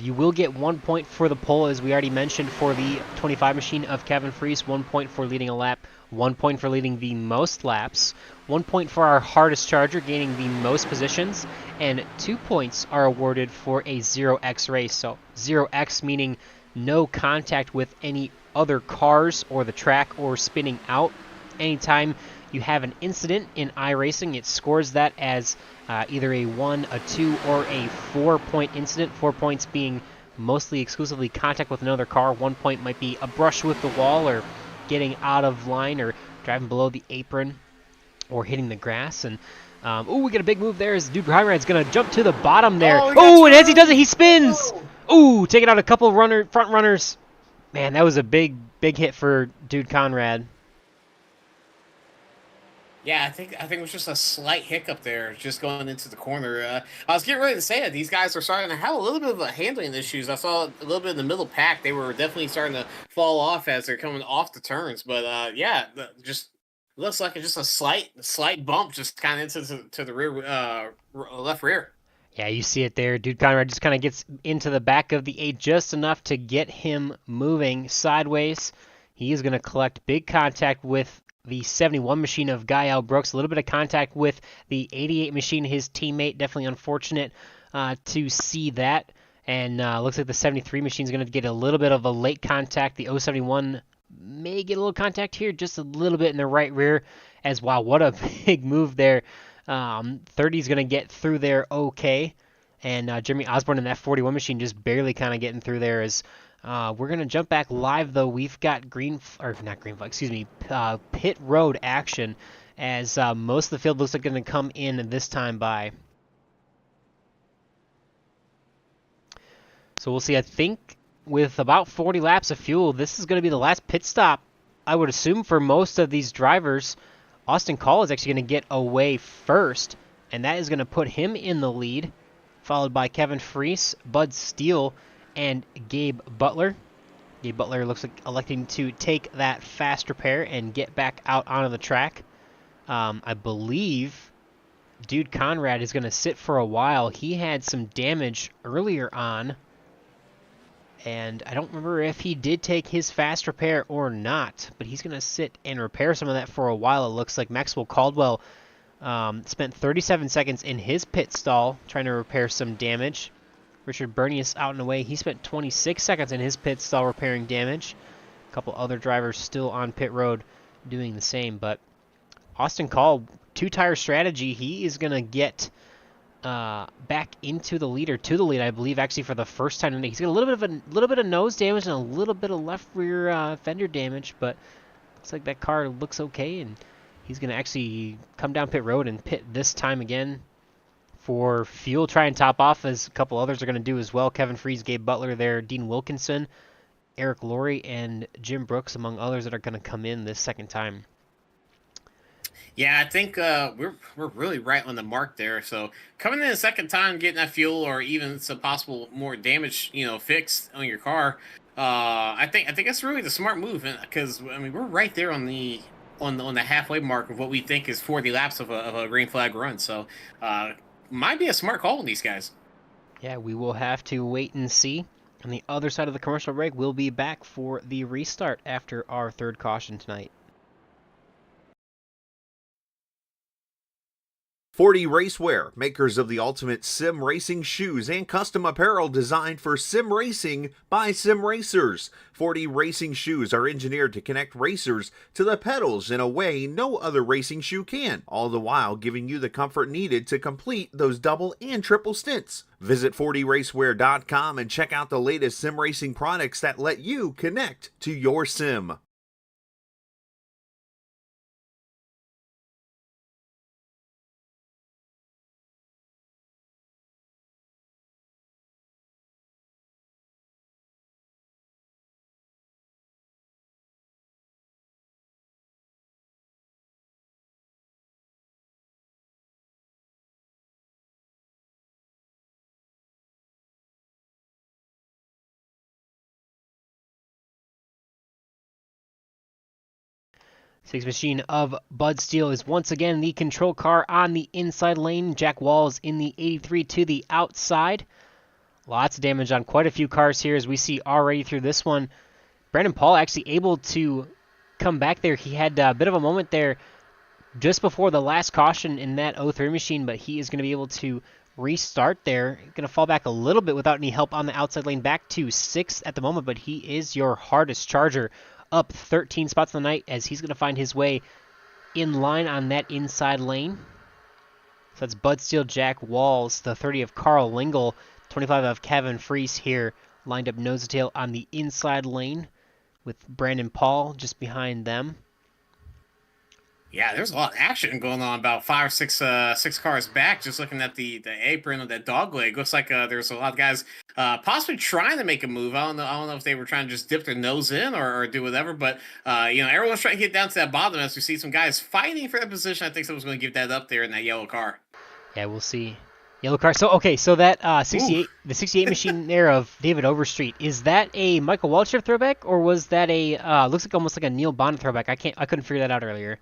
You will get 1 point for the pole, as we already mentioned, for the 25 machine of Kevin Freese, 1 point for leading a lap, 1 point for leading the most laps, 1 point for our hardest charger, gaining the most positions, and 2 points are awarded for a 0x race. So 0x meaning no contact with any other cars or the track or spinning out. Anytime you have an incident in iRacing, it scores that as either a 1, a 2, or a 4-point incident. 4 points being mostly exclusively contact with another car. 1 point might be a brush with the wall, or getting out of line, or driving below the apron, or hitting the grass. And we get a big move there as Dude Conrad's going to jump to the bottom there. And as he does it, he spins! Taking out a couple front runners. Man, that was a big hit for Dude Conrad. Yeah, I think it was just a slight hiccup there, just going into the corner. I was getting ready to say it. These guys are starting to have a little bit of handling issues. I saw a little bit in the middle pack. They were definitely starting to fall off as they're coming off the turns. But just looks like it's just a slight bump, just kind of into the rear, left rear. Yeah, you see it there. Dude Conrad just kind of gets into the back of the 8 just enough to get him moving sideways. He is going to collect big contact with the 71 machine of Guy L. Brooks. A little bit of contact with the 88 machine, his teammate. Definitely unfortunate to see that. And looks like the 73 machine is going to get a little bit of a late contact. The 071 may get a little contact here, just a little bit in the right rear. As wow, what a big move there. 30 is going to get through there okay. And Jeremy Osborne in that 41 machine just barely kind of getting through there. As we're going to jump back live, though. We've got pit road action, as most of the field looks like going to come in this time by. So we'll see. I think with about 40 laps of fuel, this is going to be the last pit stop, I would assume, for most of these drivers. Austin Call is actually going to get away first, and that is going to put him in the lead, followed by Kevin Freese, Bud Steele, and Gabe Butler. Gabe Butler looks like electing to take that fast repair and get back out onto the track. I believe Dude Conrad is going to sit for a while. He had some damage earlier on, and I don't remember if he did take his fast repair or not, but he's going to sit and repair some of that for a while. It looks like Maxwell Caldwell spent 37 seconds in his pit stall trying to repair some damage. Richard Bernius out and away. He spent 26 seconds in his pit stall repairing damage. A couple other drivers still on pit road doing the same, but Austin Call, two-tire strategy. He is going to get back into the lead, or to the lead, I believe, actually for the first time today. He's got a little bit of nose damage and a little bit of left rear fender damage, but looks like that car looks okay, and he's going to actually come down pit road and pit this time again for fuel, try and top off, as a couple others are going to do as well. Kevin Freese, Gabe Butler there, Dean Wilkinson, Eric Laurie, and Jim Brooks, among others that are going to come in this second time. Yeah, I think we're really right on the mark there. So coming in a second time, getting that fuel or even some possible more damage, fixed on your car, I think that's really the smart move, because I mean we're right there on the halfway mark of what we think is 40 laps of a green flag run. So might be a smart call on these guys. Yeah, we will have to wait and see. On the other side of the commercial break, we'll be back for the restart after our third caution tonight. 40 Racewear, makers of the ultimate sim racing shoes and custom apparel designed for sim racing by sim racers. 40 racing shoes are engineered to connect racers to the pedals in a way no other racing shoe can, all the while giving you the comfort needed to complete those double and triple stints. Visit 40racewear.com and check out the latest sim racing products that let you connect to your sim. Six Machine of Bud Steele is once again the control car on the inside lane. Jack Walls in the 83 to the outside. Lots of damage on quite a few cars here, as we see already through this one. Brandon Paul actually able to come back there. He had a bit of a moment there just before the last caution in that 03 machine, but he is going to be able to restart there. Going to fall back a little bit without any help on the outside lane, back to 6th at the moment, but he is your hardest charger, up 13 spots on the night, as he's going to find his way in line on that inside lane. So that's Bud Steele, Jack Walls, the 30 of Carl Lingle, 25 of Kevin Freese here, lined up nose to tail on the inside lane, with Brandon Paul just behind them. Yeah, there's a lot of action going on about 5 or 6 cars back. Just looking at the apron of that dog leg, looks like there's a lot of guys possibly trying to make a move. I don't know if they were trying to just dip their nose in or do whatever. But everyone's trying to get down to that bottom as we see some guys fighting for that position. I think someone's going to give that up there in that yellow car. Yeah, we'll see. Yellow car. So that 68, the 68 machine there of David Overstreet, is that a Michael Waltrip throwback, or was that a looks like almost like a Neil Bonnet throwback? I couldn't figure that out earlier.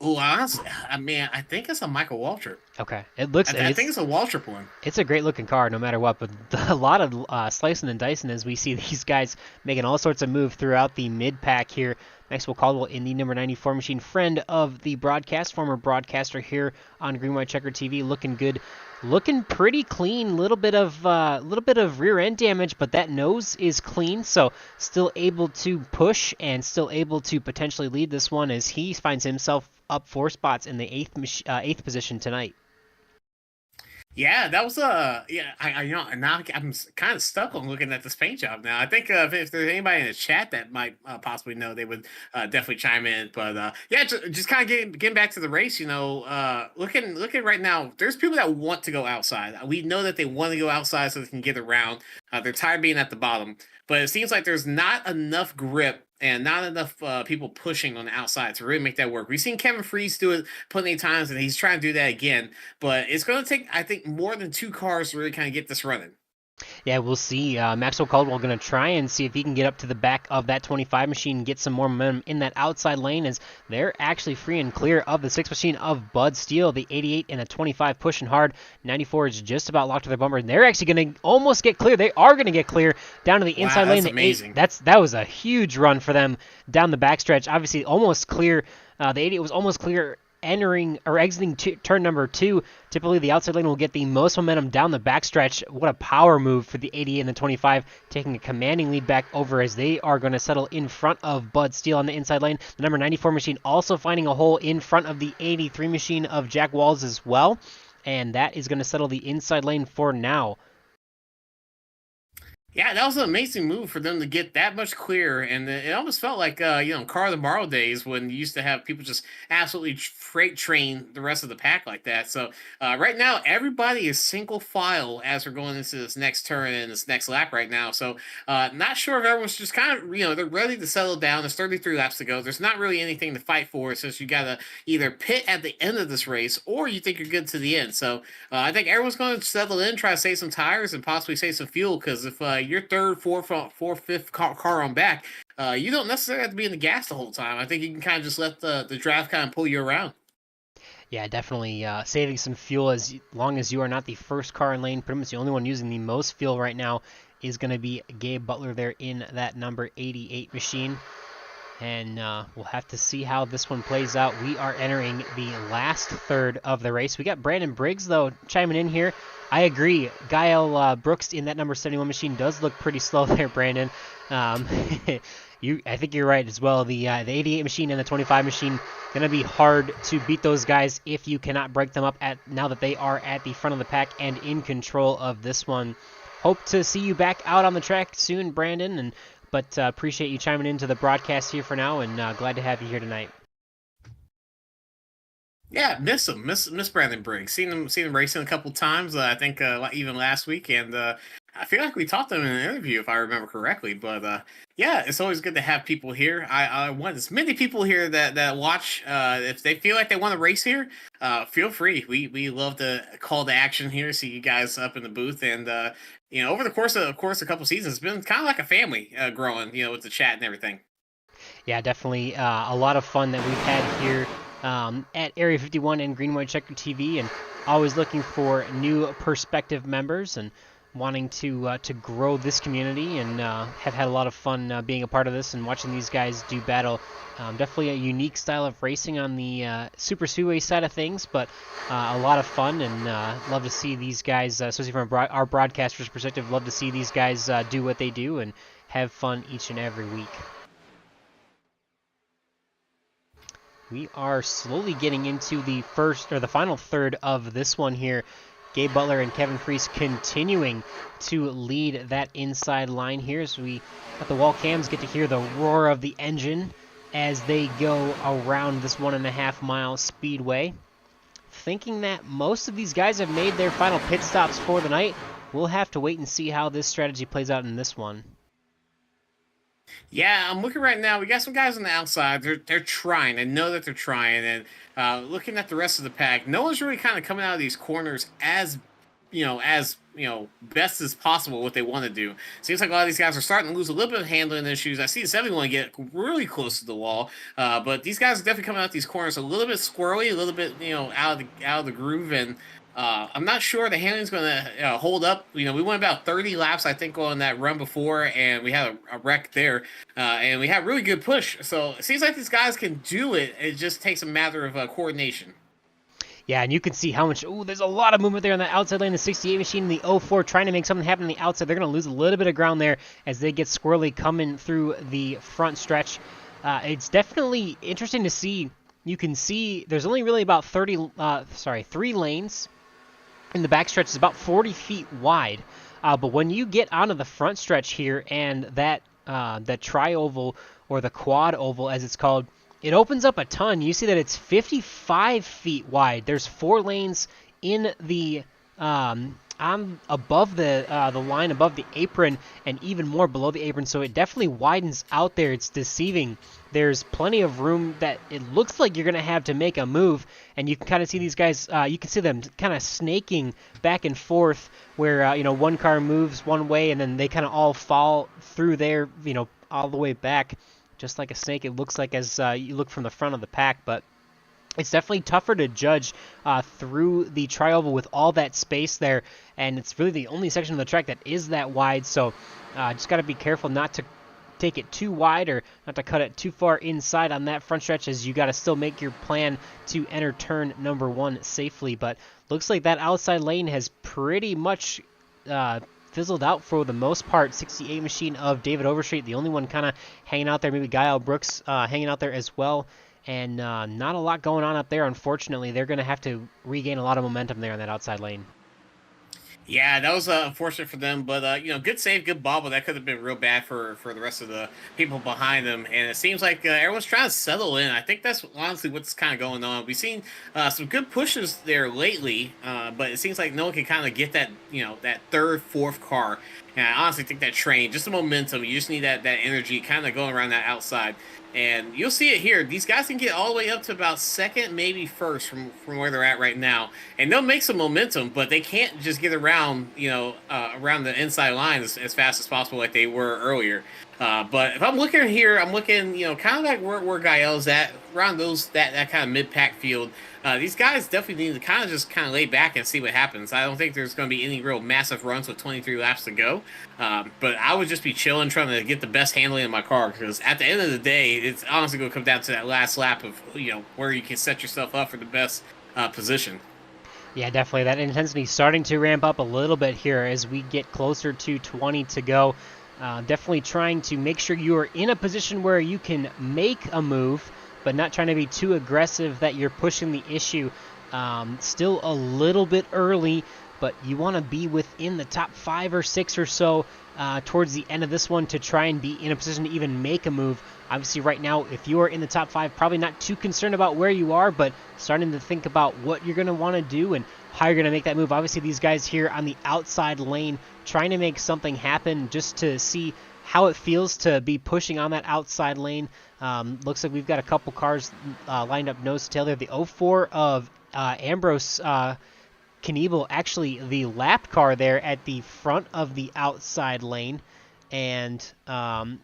Oh, honestly, I mean, I think it's a Michael Waltrip. Okay, it looks. I think it's a Waltrip one. It's a great looking car, no matter what. But a lot of slicing and dicing as we see these guys making all sorts of moves throughout the mid pack here. Maxwell Caldwell in the number 94 machine, friend of the broadcast, former broadcaster here on Green White Checker TV, looking good, looking pretty clean. Little bit of rear end damage, but that nose is clean, so still able to push and still able to potentially lead this one, as he finds himself up 4 spots in the eighth position tonight. Yeah, that was now I'm kind of stuck on looking at this paint job now. I think if there's anybody in the chat that might possibly know, they would definitely chime in. But just kind of getting back to the race. Looking right now, there's people that want to go outside. We know that they want to go outside so they can get around. They're tired of being at the bottom, but it seems like there's not enough grip and not enough people pushing on the outside to really make that work. We've seen Kevin Freese do it plenty of times, and he's trying to do that again. But it's going to take, I think, more than 2 cars to really kind of get this running. Yeah, we'll see. Maxwell Caldwell going to try and see if he can get up to the back of that 25 machine and get some more momentum in that outside lane as they're actually free and clear of the 6 machine of Bud Steele. The 88 and a 25 pushing hard. 94 is just about locked to their bumper. And they're actually going to almost get clear. They are going to get clear down to the inside lane. That's amazing. That was a huge run for them down the backstretch. Obviously, almost clear. The 88 was almost clear entering or exiting turn number 2. Typically the outside lane will get the most momentum down the backstretch. What a power move for the 88 and the 25, taking a commanding lead back over as they are going to settle in front of Bud Steele on the inside lane. The number 94 machine also finding a hole in front of the 83 machine of Jack Walls as well, and that is going to settle the inside lane for now. Yeah, that was an amazing move for them to get that much clearer, and it almost felt like Car of the Morrow days when you used to have people just absolutely freight train the rest of the pack like that. So right now, everybody is single file as we're going into this next turn and this next lap right now. So not sure if everyone's just kind of they're ready to settle down. There's 33 laps to go. There's not really anything to fight for since you got to either pit at the end of this race or you think you're good to the end. So I think everyone's going to settle in, try to save some tires and possibly save some fuel because if your third, fourth, fifth car on back, you don't necessarily have to be in the gas the whole time. I think you can kind of just let the draft kind of pull you around. Yeah, definitely saving some fuel as long as you are not the first car in lane. Pretty much the only one using the most fuel right now is going to be Gabe Butler there in that number 88 machine. And we'll have to see how this one plays out. We are entering the last third of the race. We got Brandon Briggs, though, chiming in here. I agree. Gael Brooks in that number 71 machine does look pretty slow there, Brandon. I think you're right as well. The 88 machine and the 25 machine going to be hard to beat those guys if you cannot break them up now that they are at the front of the pack and in control of this one. Hope to see you back out on the track soon, Brandon, but appreciate you chiming into the broadcast here for now, and glad to have you here tonight. Yeah, miss Brandon Briggs. Seen him racing a couple times. I think even last week, and I feel like we talked to him in an interview if I remember correctly. But yeah, it's always good to have people here. I want as many people here that watch. If they feel like they want to race here, feel free. We love the call to action here. See you guys up in the booth, and over the course of a couple seasons, it's been kind of like a family growing. With the chat and everything. Yeah, definitely a lot of fun that we've had here. At Area 51 and Green White Checker TV, and always looking for new perspective members and wanting to grow this community, and have had a lot of fun being a part of this and watching these guys do battle. Definitely a unique style of racing on the Super Speedway side of things, but a lot of fun, and love to see these guys, especially from our broadcaster's perspective, love to see these guys do what they do and have fun each and every week. We are slowly getting into the final third of this one here. Gabe Butler and Kevin Freese continuing to lead that inside line here as we at the wall cams get to hear the roar of the engine as they go around this 1.5 mile speedway. Thinking that most of these guys have made their final pit stops for the night. We'll have to wait and see how this strategy plays out in this one. Yeah, I'm looking right now. We got some guys on the outside. They're trying. I know that they're trying. And looking at the rest of the pack, no one's really kind of coming out of these corners as best as possible what they want to do. Seems like a lot of these guys are starting to lose a little bit of handling issues. I see the 71 get really close to the wall, but these guys are definitely coming out these corners a little bit squirrely, a little bit out of the groove, and I'm not sure the handling's going to hold up. We went about 30 laps, I think, on that run before, and we had a wreck there, and we had really good push. So it seems like these guys can do it. It just takes a matter of coordination. Yeah, and you can see how much, there's a lot of movement there on the outside lane. The 68 machine and the 04 trying to make something happen on the outside. They're going to lose a little bit of ground there as they get squirrely coming through the front stretch. It's definitely interesting to see. You can see there's only really about 3 lanes. And the backstretch is about 40 feet wide. But when you get onto the front stretch here and that tri-oval or the quad oval as it's called, it opens up a ton. You see that it's 55 feet wide. There's 4 lanes in the on above the line, above the apron, and even more below the apron. So it definitely widens out there. It's deceiving. There's plenty of room that it looks like you're going to have to make a move, and you can kind of see these guys. You can see them kind of snaking back and forth, where one car moves one way, and then they kind of all fall through there, all the way back, just like a snake. It looks like as you look from the front of the pack, but it's definitely tougher to judge through the tri-oval with all that space there, and it's really the only section of the track that is that wide, so just got to be careful not to take it too wide or not to cut it too far inside on that front stretch, as you got to still make your plan to enter turn number 1 safely. But looks like that outside lane has pretty much fizzled out for the most part. 68 machine of David Overstreet, the only one kind of hanging out there. Maybe Guile Brooks hanging out there as well. And not a lot going on up there, unfortunately. They're going to have to regain a lot of momentum there on that outside lane. Yeah, that was unfortunate for them, but good save, good bobble. That could have been real bad for the rest of the people behind them. And it seems like everyone's trying to settle in. I think that's honestly what's kind of going on. We've seen some good pushes there lately, but it seems like no one can kind of get that that third, fourth car. And I honestly think that train, just the momentum, you just need that energy kind of going around that outside. And you'll see it here. These guys can get all the way up to about second, maybe first from where they're at right now. And they'll make some momentum, but they can't just get around, around the inside line as fast as possible like they were earlier. But if I'm looking here, I'm looking, kind of like where Gael's at, around that kind of mid-pack field. These guys definitely need to kind of lay back and see what happens. I don't think there's going to be any real massive runs with 23 laps to go. But I would just be chilling, trying to get the best handling in my car, because at the end of the day, it's honestly going to come down to that last lap of, where you can set yourself up for the best position. Yeah, definitely. That intensity starting to ramp up a little bit here as we get closer to 20 to go. Definitely trying to make sure you are in a position where you can make a move, but not trying to be too aggressive that you're pushing the issue. Still a little bit early, but you want to be within the top 5 or 6 or so towards the end of this one to try and be in a position to even make a move. Obviously, right now, if you are in the top 5, probably not too concerned about where you are, but starting to think about what you're going to want to do and how you're going to make that move. Obviously, these guys here on the outside lane trying to make something happen just to see how it feels to be pushing on that outside lane. Looks like we've got a couple cars lined up nose to tail there. The 04 of Ambrose Knievel, actually the lap car there at the front of the outside lane. And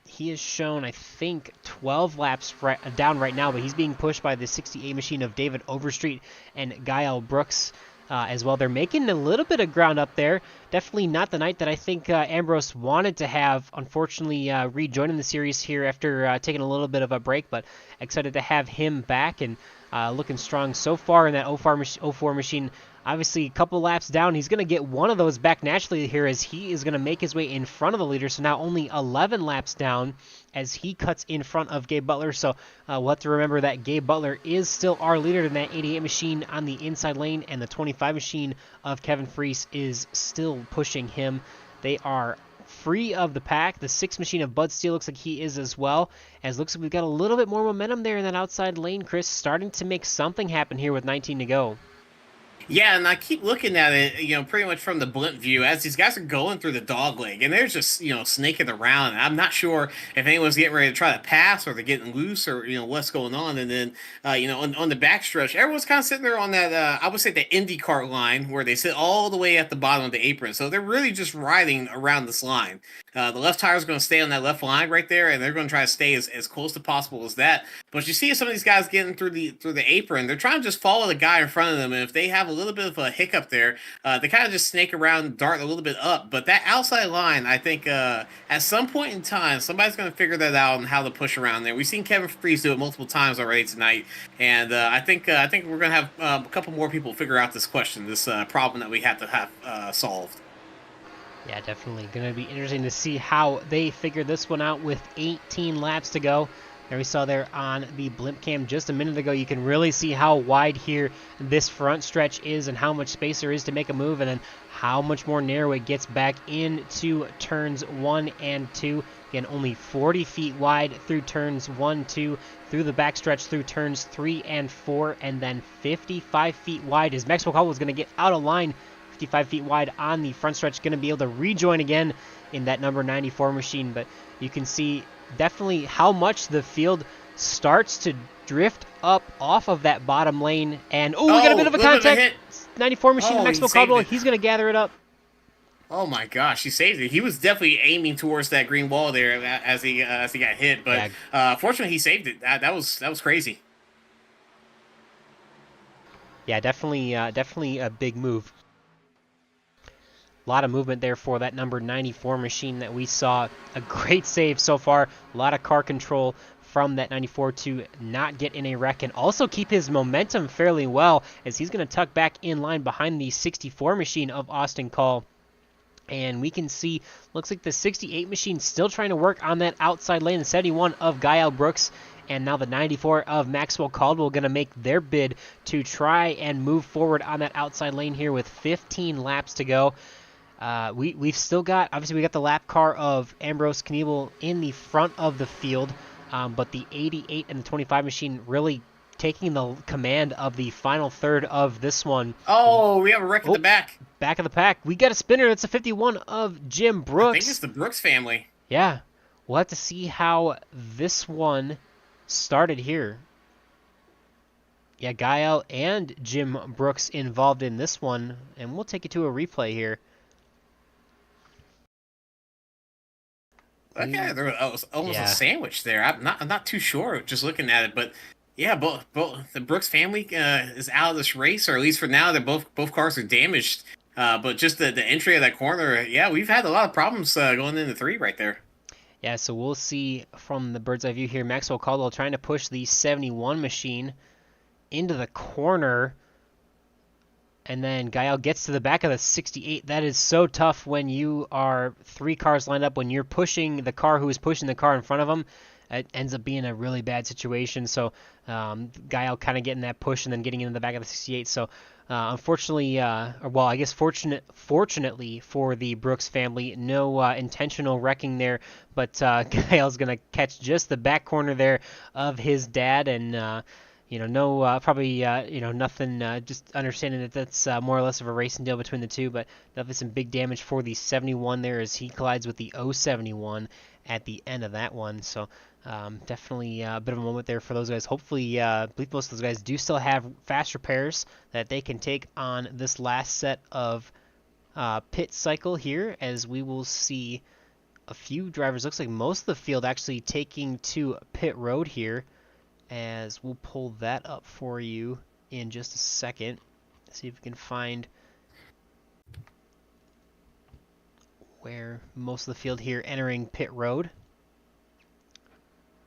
he is shown, I think, 12 laps down right now, but he's being pushed by the 68 machine of David Overstreet and Guile Brooks as well. They're making a little bit of ground up there. Definitely not the night that I think Ambrose wanted to have. Unfortunately, rejoining the series here after taking a little bit of a break, but excited to have him back and looking strong so far in that 04 machine. Obviously, a couple laps down, he's going to get one of those back naturally here as he is going to make his way in front of the leader. So now only 11 laps down as he cuts in front of Gabe Butler. So we'll have to remember that Gabe Butler is still our leader in that 88 machine on the inside lane, and the 25 machine of Kevin Freese is still pushing him. They are free of the pack. The 6 machine of Bud Steele looks like he is as well. As looks like we've got a little bit more momentum there in that outside lane, Chris, starting to make something happen here with 19 to go. Yeah, and I keep looking at it, pretty much from the blimp view as these guys are going through the dog leg, and they're just, snaking around. And I'm not sure if anyone's getting ready to try to pass or they're getting loose or, what's going on. And then, on the backstretch, everyone's kind of sitting there on that, I would say the IndyCar line where they sit all the way at the bottom of the apron. So they're really just riding around this line. The left tire is going to stay on that left line right there, and they're going to try to stay as close to possible as that. But you see some of these guys getting through the apron, they're trying to just follow the guy in front of them, and if they have a little bit of a hiccup there, they kind of just snake around, dart a little bit up. But that outside line, I think at some point in time, somebody's going to figure that out and how to push around there. We've seen Kevin Freese do it multiple times already tonight, and I think we're going to have a couple more people figure out this question, this problem that we have to have solved. Yeah, definitely going to be interesting to see how they figure this one out with 18 laps to go. There we saw there on the blimp cam just a minute ago, you can really see how wide here this front stretch is and how much space there is to make a move, and then how much more narrow it gets back into turns 1 and 2. Again, only 40 feet wide through turns 1, 2, through the backstretch through turns 3 and 4, and then 55 feet wide as Maxwell Caldwell is going to get out of line 55 feet wide on the front stretch. Going to be able to rejoin again in that number 94 machine, but you can see definitely how much the field starts to drift up off of that bottom lane. And we got a bit of a contact. 94 machine, Maxwell Caldwell, he's going to gather it up. Oh my gosh, he saved it. He was definitely aiming towards that green wall there as he got hit, but fortunately he saved it. That was crazy. Yeah, definitely a big move. A lot of movement there for that number 94 machine that we saw. A great save so far. A lot of car control from that 94 to not get in a wreck and also keep his momentum fairly well as he's going to tuck back in line behind the 64 machine of Austin Call. And we can see, looks like the 68 machine still trying to work on that outside lane. The 71 of Gael Brooks and now the 94 of Maxwell Caldwell going to make their bid to try and move forward on that outside lane here with 15 laps to go. We've still got, obviously we got the lap car of Ambrose Kniebel in the front of the field, but the 88 and the 25 machine really taking the command of the final third of this one. Oh, we have a wreck at the back. Back of the pack. We got a spinner. That's a 51 of Jim Brooks. I think it's the Brooks family. Yeah. We'll have to see how this one started here. Yeah, Gael and Jim Brooks involved in this one, and we'll take you to a replay here. Okay, there was almost a sandwich there. I'm not too sure just looking at it, but yeah, both the Brooks family is out of this race, or at least for now, that both cars are damaged. But just the entry of that corner, yeah, we've had a lot of problems going into 3 right there. Yeah, so we'll see from the bird's eye view here. Maxwell Caldwell trying to push the 71 machine into the corner. And then Gael gets to the back of the 68. That is so tough when you are 3 cars lined up. When you're pushing the car who is pushing the car in front of them, it ends up being a really bad situation. So Gael kind of getting that push and then getting into the back of the 68. So unfortunately, well, I guess fortunately for the Brooks family, no intentional wrecking there. But Gael's going to catch just the back corner there of his dad and... probably, nothing, just understanding that that's more or less of a racing deal between the two, but definitely some big damage for the 71 there as he collides with the 071 at the end of that one. So definitely a bit of a moment there for those guys. Hopefully, I believe most of those guys do still have fast repairs that they can take on this last set of pit cycle here, as we will see a few drivers, looks like most of the field actually taking to pit road here, as we'll pull that up for you in just a second. See if we can find where most of the field here entering pit road.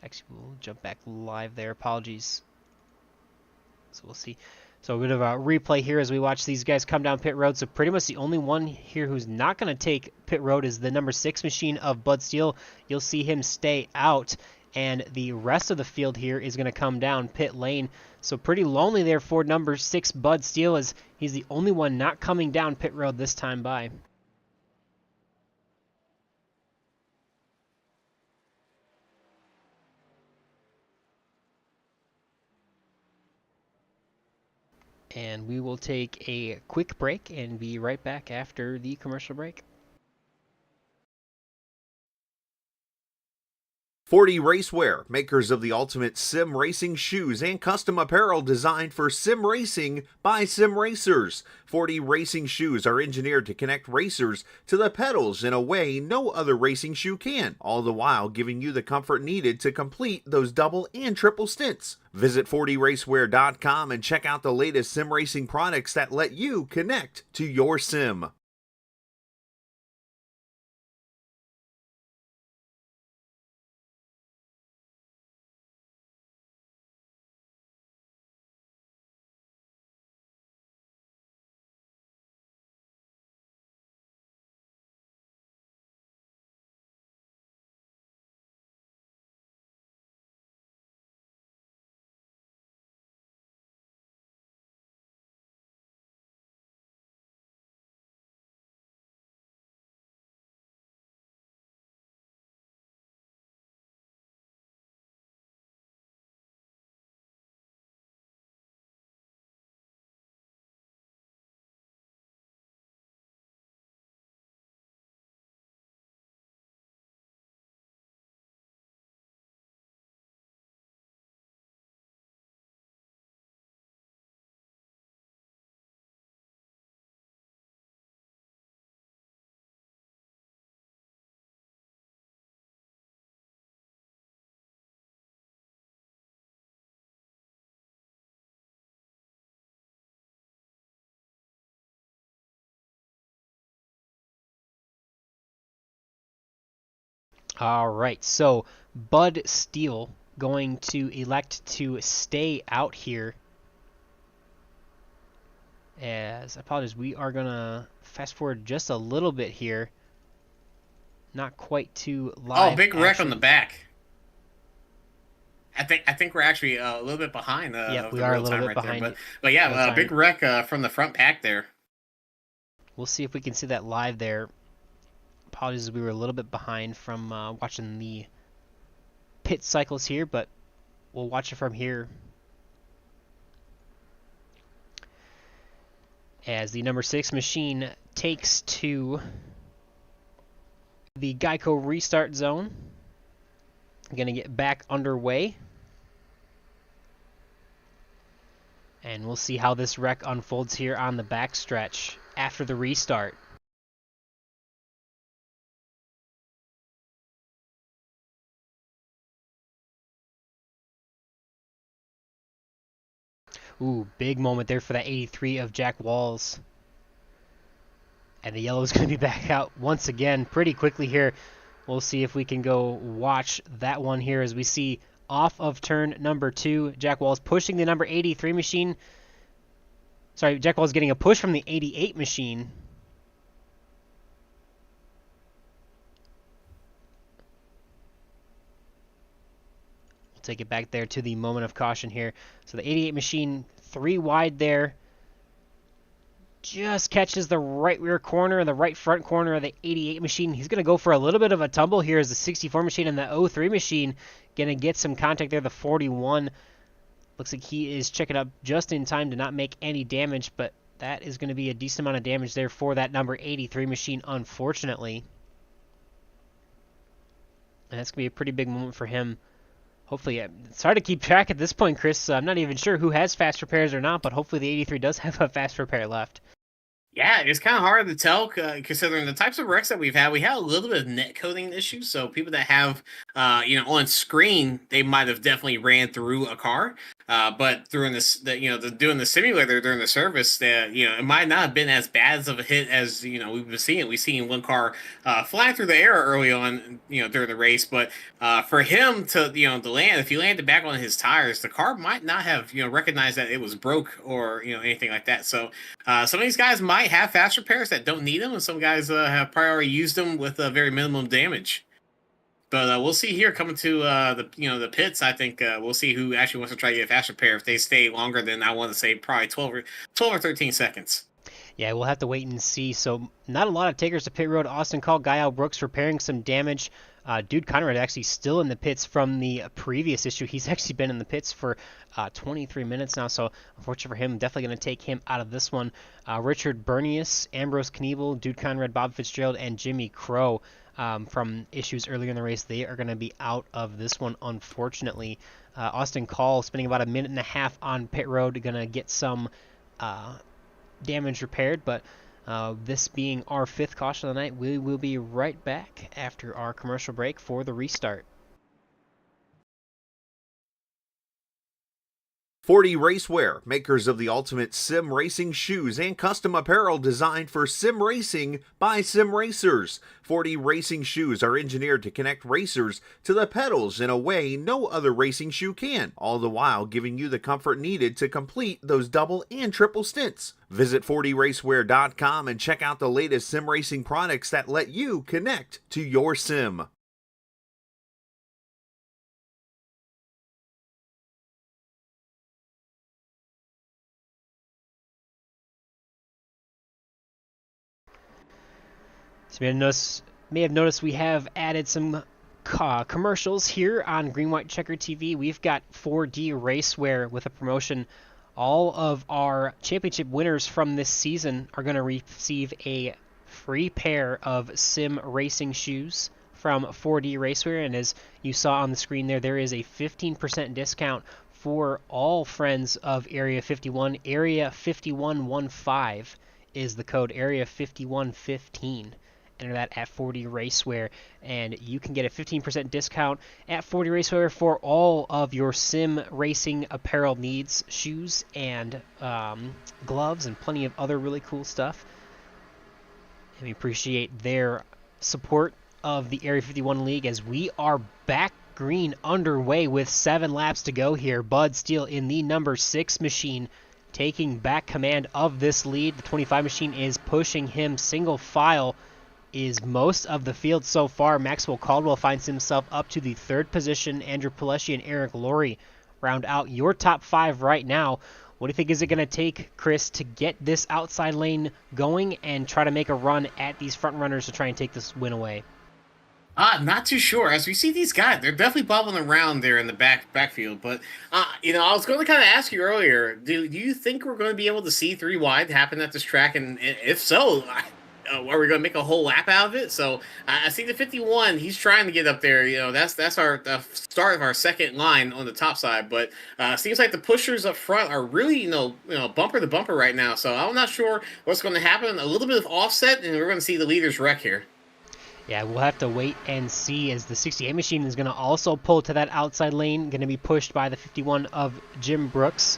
Actually, we'll jump back live there. Apologies. So we'll see. So a bit of a replay here as we watch these guys come down pit road. So pretty much the only one here who's not going to take pit road is the number 6 machine of Bud Steele. You'll see him stay out. And the rest of the field here is going to come down pit lane. So pretty lonely there for number 6 Bud Steele, as he's the only one not coming down pit road this time by. And we will take a quick break and be right back after the commercial break. 40 Racewear, makers of the ultimate sim racing shoes and custom apparel designed for sim racing by sim racers. 40 racing shoes are engineered to connect racers to the pedals in a way no other racing shoe can, all the while giving you the comfort needed to complete those double and triple stints. Visit 40racewear.com and check out the latest sim racing products that let you connect to your sim. All right, so Bud Steele going to elect to stay out here. As I apologize, we are gonna fast forward just a little bit here. Not quite to Oh, live big wreck on the action. back. I think we're actually a little bit behind Yep, of we the are a real little time bit right there, behind but real yeah, time. big wreck from the front pack there. We'll see if we can see that live there. Apologies, we were a little bit behind from watching the pit cycles here, but we'll watch it from here. As the number 6 machine takes to the Geico restart zone. Going to get back underway. And we'll see how this wreck unfolds here on the backstretch after the restart. Ooh, big moment there for that 83 of Jack Walls. And the yellow is going to be back out once again pretty quickly here. We'll see if we can go watch that one here as we see off of turn number 2. Jack Walls pushing the number 83 machine. Sorry, Jack Walls getting a push from the 88 machine. We'll take it back there to the moment of caution here. So the 88 machine 3 wide there. Just catches the right rear corner and the right front corner of the 88 machine. He's going to go for a little bit of a tumble here as the 64 machine and the 03 machine going to get some contact there. The 41 looks like he is checking up just in time to not make any damage, but that is going to be a decent amount of damage there for that number 83 machine, unfortunately. And that's going to be a pretty big moment for him. Hopefully, it's hard to keep track at this point, Chris. I'm not even sure who has fast repairs or not, but hopefully the 83 does have a fast repair left. Yeah, it's kind of hard to tell considering the types of wrecks that we've had. We had a little bit of net coding issues, so people that have, on screen, they might have definitely ran through a car. But during doing the simulator during the service, it might not have been as bad of a hit as we've been seeing. We've seen one car flying through the air early on, during the race. But for him to land, if he landed back on his tires, the car might not have recognized that it was broke or anything like that. So some of these guys might have fast repairs that don't need them, and some guys have probably already used them with very minimum damage. But we'll see here coming to the pits. I think we'll see who actually wants to try to get a fast repair if they stay longer than I want to say probably 12 or 13 seconds. Yeah, we'll have to wait and see. So not a lot of takers to pit road. Austin Call, Guy Al Brooks repairing some damage. Dude Conrad actually still in the pits from the previous issue. He's actually been in the pits for 23 minutes now, so unfortunately for him, definitely going to take him out of this one. Richard Bernius, Ambrose Knievel, Dude Conrad, Bob Fitzgerald, and Jimmy Crow from issues earlier in the race, they are going to be out of this one, unfortunately. Austin Call spending about a minute and a half on pit road, going to get some damage repaired, but this being our 5th caution of the night, we will be right back after our commercial break for the restart. 40 Racewear, makers of the ultimate sim racing shoes and custom apparel designed for sim racing by sim racers. 40 racing shoes are engineered to connect racers to the pedals in a way no other racing shoe can, all the while giving you the comfort needed to complete those double and triple stints. Visit 40racewear.com and check out the latest sim racing products that let you connect to your sim. So you may have noticed we have added some commercials here on Green White Checker TV. We've got 4D Racewear with a promotion. All of our championship winners from this season are going to receive a free pair of sim racing shoes from 4D Racewear. And as you saw on the screen there is a 15% discount for all friends of Area 51. Area 5115 is the code, Area 5115. Enter that at 4D Racewear, and you can get a 15% discount at 4D Racewear for all of your sim racing apparel needs, shoes and gloves, and plenty of other really cool stuff. And we appreciate their support of the Area 51 League as we are back green underway with 7 laps to go here. Bud Steele in the number 6 machine taking back command of this lead. The 25 machine is pushing him. Single file is most of the field so far. Maxwell Caldwell finds himself up to the 3rd position. Andrew Pileshi and Eric Laurie round out your top 5 right now. What do you think is it going to take, Chris, to get this outside lane going and try to make a run at these front runners to try and take this win away? Not too sure. As we see these guys, they're definitely bubbling around there in the backfield. But I was going to kind of ask you earlier. Do you think we're going to be able to see 3 wide happen at this track? And if so, are we going to make a whole lap out of it? So I see the 51. He's trying to get up there. That's our start of our second line on the top side. But seems like the pushers up front are really bumper to bumper right now. So I'm not sure what's going to happen. A little bit of offset, and we're going to see the leaders wreck here. Yeah, we'll have to wait and see as the 68 machine is going to also pull to that outside lane, going to be pushed by the 51 of Jim Brooks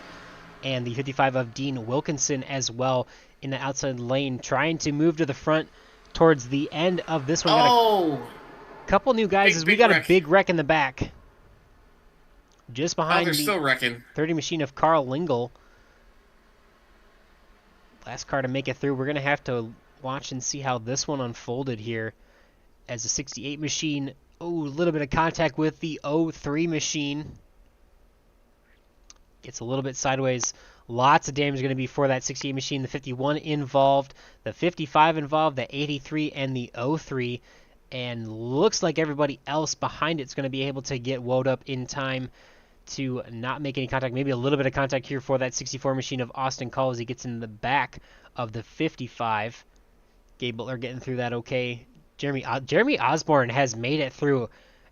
and the 55 of Dean Wilkinson as well in the outside lane, trying to move to the front towards the end of this one. Oh! A couple new guys as we got wreck. A big wreck in the back. Just behind they're the still wrecking. 30 machine of Carl Lingle. Last car to make it through. We're going to have to watch and see how this one unfolded here. As the 68 machine, a little bit of contact with the 03 machine. Gets a little bit sideways. Lots of damage going to be for that 68 machine. The 51 involved, the 55 involved, the 83 and the 03. And looks like everybody else behind it's going to be able to get woed up in time to not make any contact. Maybe a little bit of contact here for that 64 machine of Austin Call as he gets in the back of the 55. Gabe Butler getting through that okay. Jeremy Osborne has made it through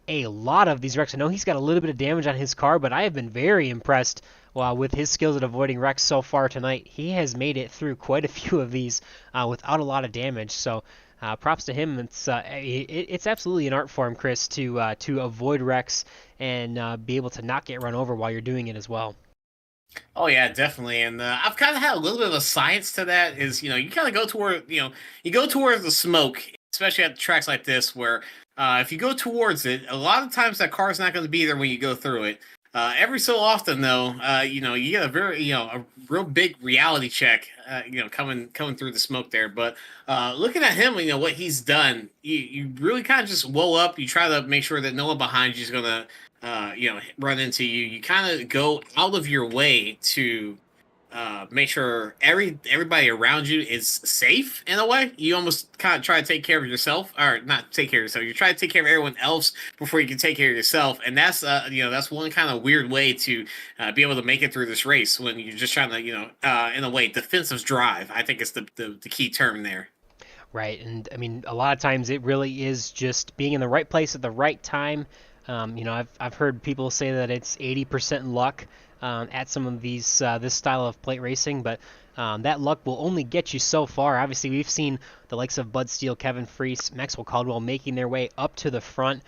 a lot of these wrecks. I know he's got a little bit of damage on his car, but I have been very impressed with his skills at avoiding wrecks so far tonight. He has made it through quite a few of these without a lot of damage. So props to him. It's absolutely an art form, Chris, to avoid wrecks and be able to not get run over while you're doing it as well. Oh yeah, definitely, and I've kind of had a little bit of a science to that. Is you kind of go toward you go towards the smoke, especially at tracks like this, where if you go towards it, a lot of times that car's not going to be there when you go through it. Every so often, though, you get a very a real big reality check, coming through the smoke there. But looking at him, what he's done, you really kind of just woe up. You try to make sure that no one behind you is going to run into you. You kind of go out of your way to make sure everybody around you is safe in a way. You almost kind of try to take care of yourself, or not take care of yourself. You try to take care of everyone else before you can take care of yourself, and that's that's one kind of weird way to be able to make it through this race when you're just trying to in a way defensive drive. I think it's the key term there. Right, and I mean a lot of times it really is just being in the right place at the right time. I've heard people say that it's 80% luck at some of these this style of plate racing, but that luck will only get you so far. Obviously, we've seen the likes of Bud Steele, Kevin Freese, Maxwell Caldwell making their way up to the front.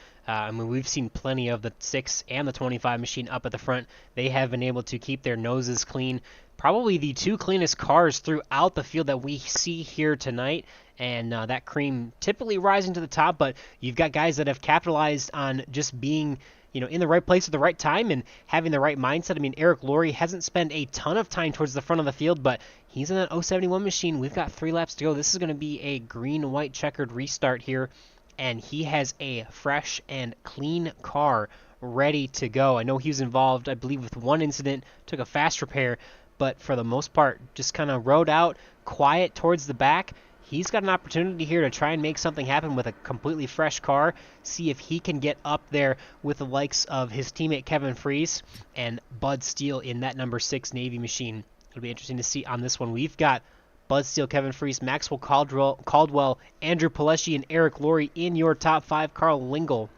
We've seen plenty of the 6 and the 25 machine up at the front. They have been able to keep their noses clean. Probably the 2 cleanest cars throughout the field that we see here tonight. And that cream typically rising to the top, but you've got guys that have capitalized on just being, in the right place at the right time and having the right mindset. I mean, Eric Laurie hasn't spent a ton of time towards the front of the field, but he's in that 071 machine. We've got 3 laps to go. This is going to be a green-white checkered restart here, and he has a fresh and clean car ready to go. I know he was involved, I believe, with one incident, took a fast repair, but for the most part, just kind of rode out quiet towards the back. He's got an opportunity here to try and make something happen with a completely fresh car, see if he can get up there with the likes of his teammate Kevin Freese and Bud Steele in that number 6 Navy machine. It'll be interesting to see on this one. We've got Bud Steele, Kevin Freese, Maxwell Caldwell, Andrew Pileshi, and Eric Laurie in your top 5. Carl Lingle,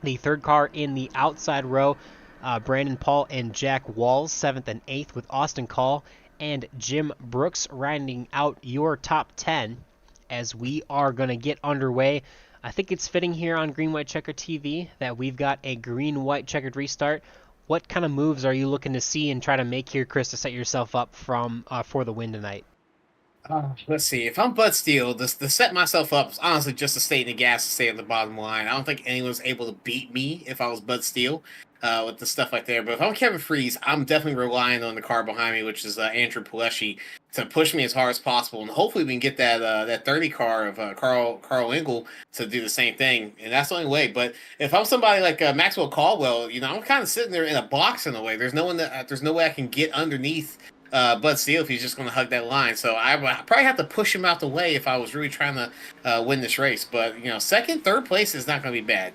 the 3rd car in the outside row. Brandon Paul and Jack Walls, 7th and 8th, with Austin Call and Jim Brooks rounding out your top 10 as we are going to get underway. I think it's fitting here on Green White Checker TV that we've got a green white checkered restart. What kind of moves are you looking to see and try to make here, Chris, to set yourself up for the win tonight? Let's see. If I'm Bud Steele, to set myself up is honestly just to stay in the gas and stay at the bottom line. I don't think anyone's able to beat me if I was Bud Steele with the stuff like there. But if I'm Kevin Freeze, I'm definitely relying on the car behind me, which is Andrew Pileshi, to push me as hard as possible, and hopefully we can get that 30 car of Carl Engel to do the same thing. And that's the only way. But if I'm somebody like Maxwell Caldwell, I'm kind of sitting there in a box in a way. There's no way I can get underneath Bud Steele if he's just going to hug that line. So I probably have to push him out the way if I was really trying to win this race. But second, third place is not going to be bad.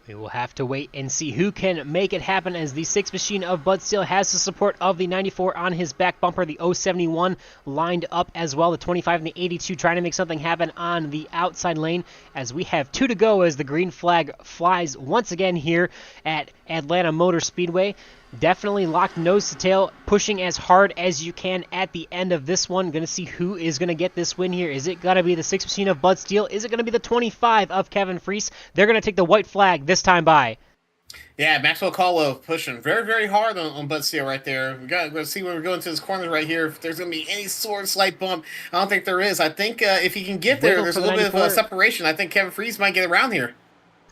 We will have to wait and see who can make it happen, as the 6 machine of Bud Steele has the support of the 94 on his back bumper. The 071 lined up as well. The 25 and the 82 trying to make something happen on the outside lane, as we have 2 to go as the green flag flies once again here at Atlanta Motor Speedway. Definitely locked nose to tail, pushing as hard as you can at the end of this one. Going to see who is going to get this win here. Is it going to be the 6 machine of Bud Steele? Is it going to be the 25 of Kevin Freese? They're going to take the white flag this time by. Yeah, Maxwell Caldwell pushing very, very hard on Bud Steele right there. We got to see when we're going to this corner right here if there's going to be any sort of slight bump. I don't think there is. I think if he can get there, there's a little bit of separation. I think Kevin Freese might get around here.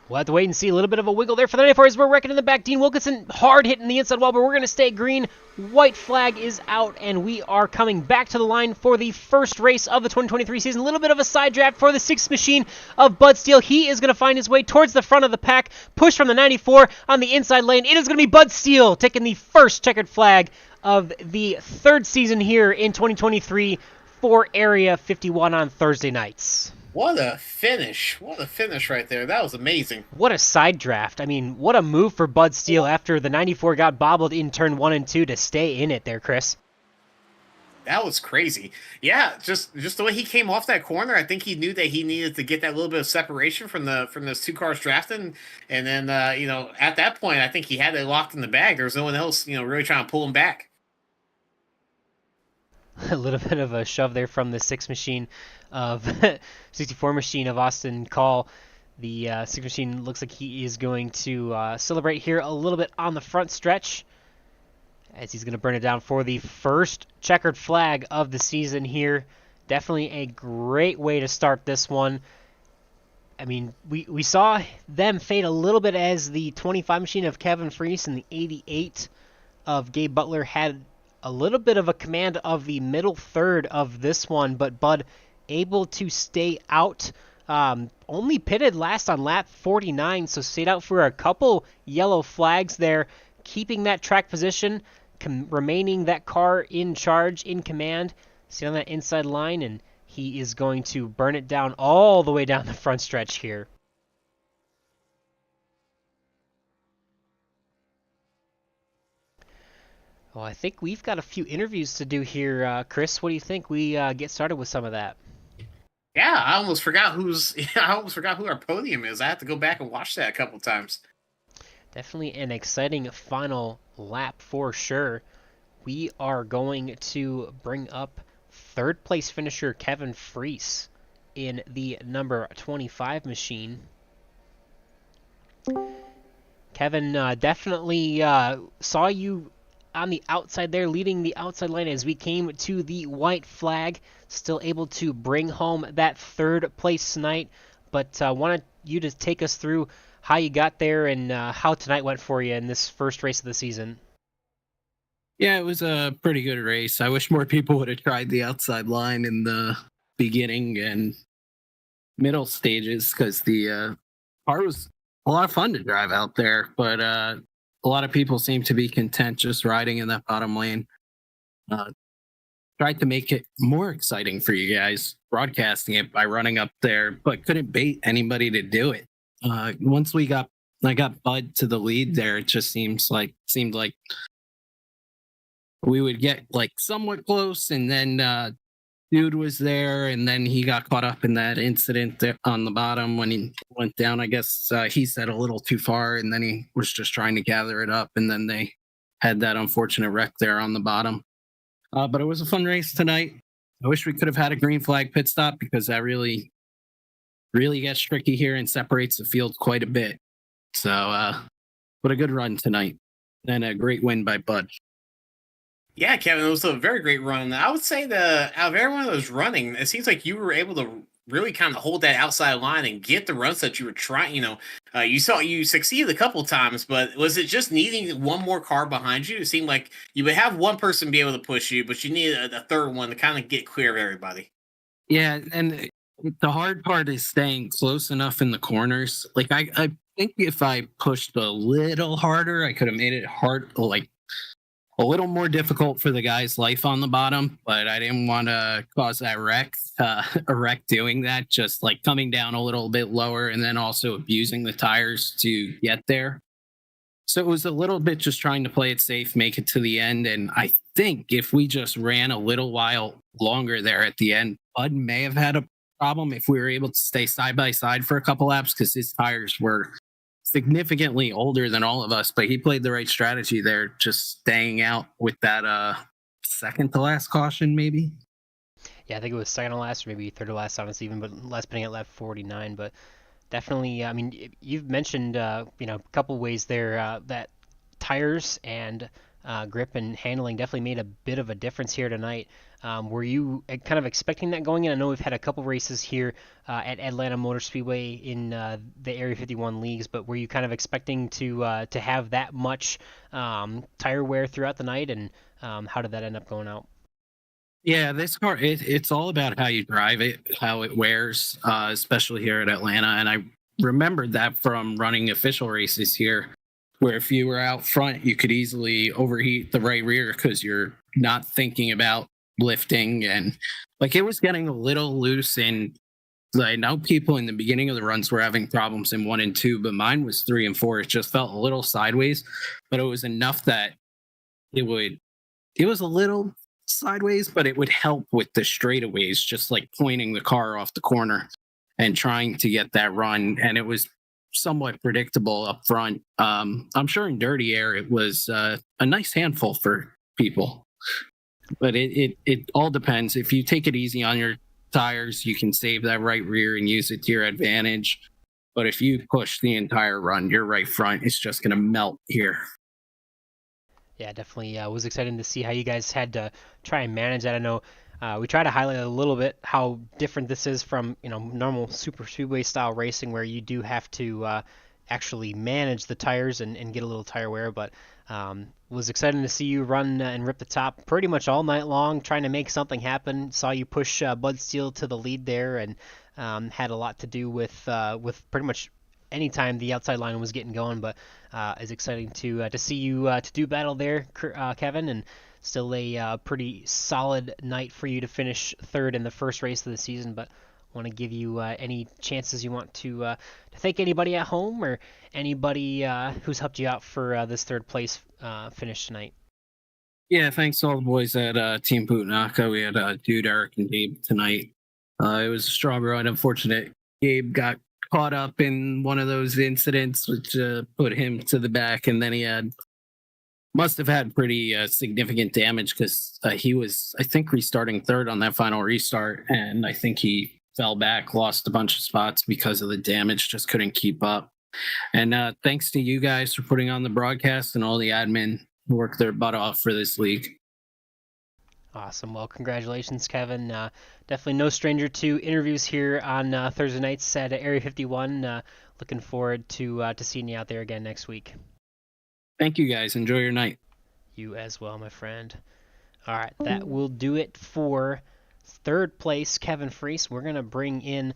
We'll have to wait and see. A little bit of a wiggle there for the 94 as we're wrecking in the back. Dean Wilkinson hard hitting the inside wall, but we're going to stay green. White flag is out, and we are coming back to the line for the first race of the 2023 season. A little bit of a side draft for the 6th machine of Bud Steele. He is going to find his way towards the front of the pack. Push from the 94 on the inside lane. It is going to be Bud Steele taking the first checkered flag of the 3rd season here in 2023 for Area 51 on Thursday nights. What a finish. What a finish right there. That was amazing. What a side draft. I mean, what a move for Bud Steele after the 94 got bobbled in turn 1 and 2 to stay in it there, Chris. That was crazy. Yeah, just the way he came off that corner, I think he knew that he needed to get that little bit of separation from those 2 cars drafting. And then, at that point, I think he had it locked in the bag. There was no one else, really trying to pull him back. A little bit of a shove there from the 6 machine of 64 machine of Austin Call. The 6 machine looks like he is going to celebrate here a little bit on the front stretch, as he's going to burn it down for the first checkered flag of the season here. Definitely a great way to start this one. I mean, we saw them fade a little bit as the 25 machine of Kevin Freese and the 88 of Gabe Butler had a little bit of a command of the middle third of this one, but Bud able to stay out. Only pitted last on lap 49, so stayed out for a couple yellow flags there, keeping that track position, remaining that car in charge, in command, stay on that inside line, and he is going to burn it down all the way down the front stretch here. Well, I think we've got a few interviews to do here, Chris. What do you think we get started with some of that? Yeah, I almost forgot who our podium is. I have to go back and watch that a couple times. Definitely an exciting final lap for sure. We are going to bring up 3rd place finisher Kevin Freese in the number 25 machine. Kevin, definitely saw you on the outside there, leading the outside line as we came to the white flag. Still able to bring home that 3rd place tonight, but wanted you to take us through how you got there and how tonight went for you in this first race of the season. Yeah, it was a pretty good race. I wish more people would have tried the outside line in the beginning and middle stages, because the car was a lot of fun to drive out there, but a lot of people seem to be content just riding in that bottom lane. Tried to make it more exciting for you guys, broadcasting it by running up there, but couldn't bait anybody to do it. Once I got Bud to the lead there, it just seemed like we would get like somewhat close, and then dude was there, and then he got caught up in that incident there on the bottom when he went down. I guess he said a little too far, and then he was just trying to gather it up, and then they had that unfortunate wreck there on the bottom. But it was a fun race tonight. I wish we could have had a green flag pit stop, because that really gets tricky here and separates the field quite a bit. So, what a good run tonight, and a great win by Bud. Yeah, Kevin, it was a very great run. I would say that out of everyone that was running, it seems like you were able to really kind of hold that outside line and get the runs that you were trying. You succeeded a couple times, but was it just needing one more car behind you? It seemed like you would have one person be able to push you, but you needed a third one to kind of get clear of everybody. Yeah, and the hard part is staying close enough in the corners. Like I think if I pushed a little harder, I could have made it hard, like a little more difficult for the guy's life on the bottom. But I didn't want to cause that wreck, a wreck doing that. Just like coming down a little bit lower, and then also abusing the tires to get there. So it was a little bit just trying to play it safe, make it to the end. And I think if we just ran a little while longer there at the end, Bud may have had a problem if we were able to stay side by side for a couple laps because his tires were significantly older than all of us. But he played the right strategy there, just staying out with that second to last caution, maybe. Yeah, I think it was second to last, or maybe third to last, honestly, even, but last pinning at lap 49. But definitely, I mean, you've mentioned, a couple ways there that tires and grip and handling definitely made a bit of a difference here tonight. Were you kind of expecting that going in? I know we've had a couple races here at Atlanta Motor Speedway in the Area 51 leagues, but were you kind of expecting to have that much tire wear throughout the night, and how did that end up going out? Yeah, this car, it's all about how you drive it, how it wears, especially here at Atlanta. And I remembered that from running official races here, where if you were out front, you could easily overheat the right rear because you're not thinking about lifting. And like it was getting a little loose. And I know people in the beginning of the runs were having problems in 1 and 2, but mine was 3 and 4. It just felt a little sideways, but it was enough that it would, it was a little sideways, but it would help with the straightaways, just like pointing the car off the corner and trying to get that run. And it was somewhat predictable up front. I'm sure in dirty air, it was a nice handful for people, but it all depends. If you take it easy on your tires, you can save that right rear and use it to your advantage. But if you push the entire run, your right front is just going to melt here. Yeah, definitely was excited to see how you guys had to try and manage that. I know we try to highlight a little bit how different this is from normal super speedway style racing, where you do have to actually manage the tires and get a little tire wear. But was excited to see you run and rip the top pretty much all night long, trying to make something happen. Saw you push Bud Steele to the lead there, and had a lot to do with pretty much anytime the outside line was getting going. But it's exciting to see you to do battle there, Kevin, and still a pretty solid night for you to finish third in the first race of the season. But want to give you any chances you want to thank anybody at home or anybody who's helped you out for this third place finish tonight. Yeah, thanks to all the boys at Team Putanaka. We had Dude, Eric, and Gabe tonight. It was a strong run. Unfortunate, Gabe got caught up in one of those incidents, which put him to the back, and then he must have had pretty significant damage because he was, I think, restarting third on that final restart, and I think he fell back, lost a bunch of spots because of the damage, just couldn't keep up. And thanks to you guys for putting on the broadcast and all the admin who worked their butt off for this league. Awesome. Well, congratulations, Kevin. Definitely no stranger to interviews here on Thursday nights at Area 51. Looking forward to seeing you out there again next week. Thank you, guys. Enjoy your night. You as well, my friend. All right, that will do it for third place, Kevin Freese. We're going to bring in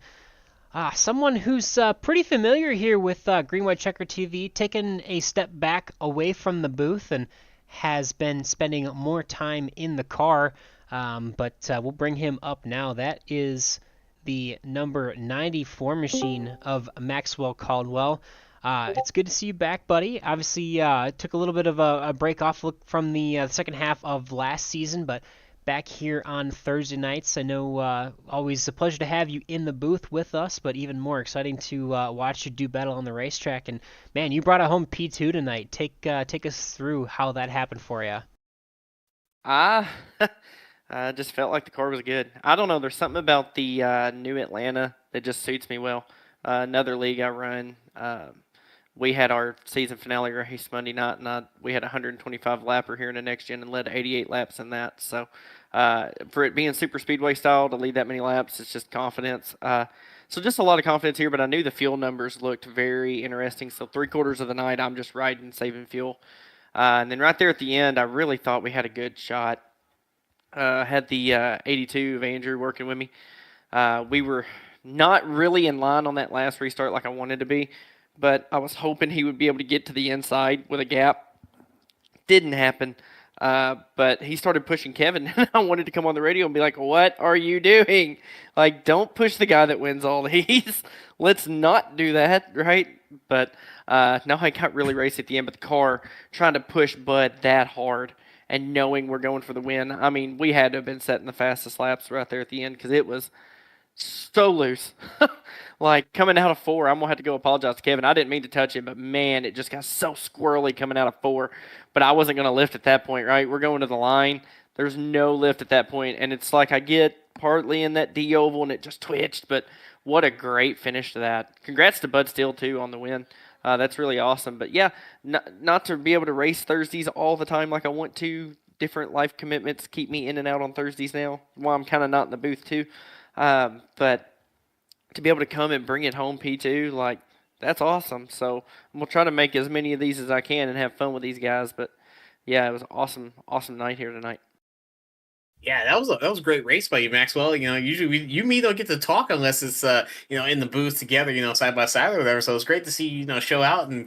someone who's pretty familiar here with Green White Checker TV, taking a step back away from the booth and has been spending more time in the car, but we'll bring him up now. That is the number 94 machine of Maxwell Caldwell. It's good to see you back, buddy. Obviously, took a little bit of a break off from the second half of last season, but back here on Thursday nights. I know always a pleasure to have you in the booth with us, but even more exciting to watch you do battle on the racetrack. And man, you brought it home P2 tonight. Take us through how that happened for you. I I just felt like the car was good. I don't know. There's something about the new Atlanta that just suits me well. Another league I run, we had our season finale race Monday night, and we had a 125 lapper here in the next gen and led 88 laps in that. So for it being super speedway style to lead that many laps, it's just confidence. So just a lot of confidence here, but I knew the fuel numbers looked very interesting. So 3/4 of the night, I'm just riding, saving fuel. And then right there at the end, I really thought we had a good shot. Had the 82 of Andrew working with me. We were not really in line on that last restart like I wanted to be, but I was hoping he would be able to get to the inside with a gap. Didn't happen. But he started pushing Kevin, and I wanted to come on the radio and be like, "What are you doing? Like, don't push the guy that wins all these. Let's not do that, right?" But no, I got really racy at the end. But the car trying to push Bud that hard and knowing we're going for the win. I mean, we had to have been setting the fastest laps right there at the end because it was so loose. Like coming out of 4, I'm gonna have to go apologize to Kevin. I didn't mean to touch him, but man, it just got so squirrely coming out of 4. But I wasn't gonna lift at that point, right? We're going to the line. There's no lift at that point, and it's like I get partly in that D oval and it just twitched. But what a great finish to that! Congrats to Bud Steele too on the win. That's really awesome. But yeah, not to be able to race Thursdays all the time like I want to. Different life commitments keep me in and out on Thursdays now. While I'm kind of not in the booth too. But to be able to come and bring it home P2, like, that's awesome. So I'm going to try to make as many of these as I can and have fun with these guys. But, yeah, it was an awesome night here tonight. Yeah, that was a great race by you, Maxwell. Usually you and me don't get to talk unless it's in the booth together, side by side or whatever. So it's great to see you show out and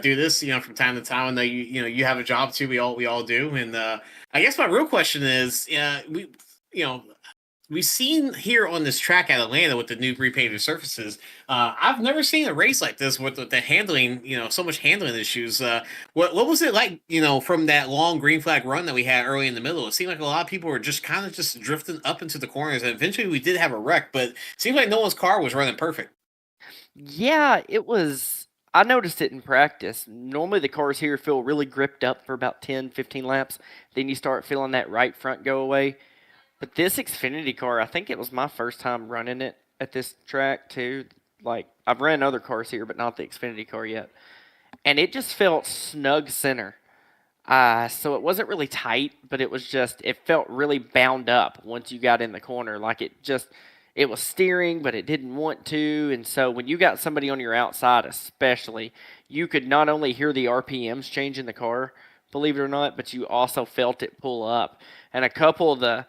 do this, from time to time. I know you have a job too. We all do. And I guess my real question is, we've seen here on this track at Atlanta with the new repainted surfaces. I've never seen a race like this with the handling, so much handling issues. What was it like, from that long green flag run that we had early in the middle? It seemed like a lot of people were just kind of just drifting up into the corners, and eventually we did have a wreck, but it seemed like no one's car was running perfect. Yeah, it was. I noticed it in practice. Normally the cars here feel really gripped up for about 10, 15 laps. Then you start feeling that right front go away. But this Xfinity car, I think it was my first time running it at this track too. Like, I've ran other cars here, but not the Xfinity car yet. And it just felt snug center. So it wasn't really tight, but it felt really bound up once you got in the corner. Like it was steering, but it didn't want to. And so when you got somebody on your outside, especially, you could not only hear the RPMs change in the car, believe it or not, but you also felt it pull up. And a couple of the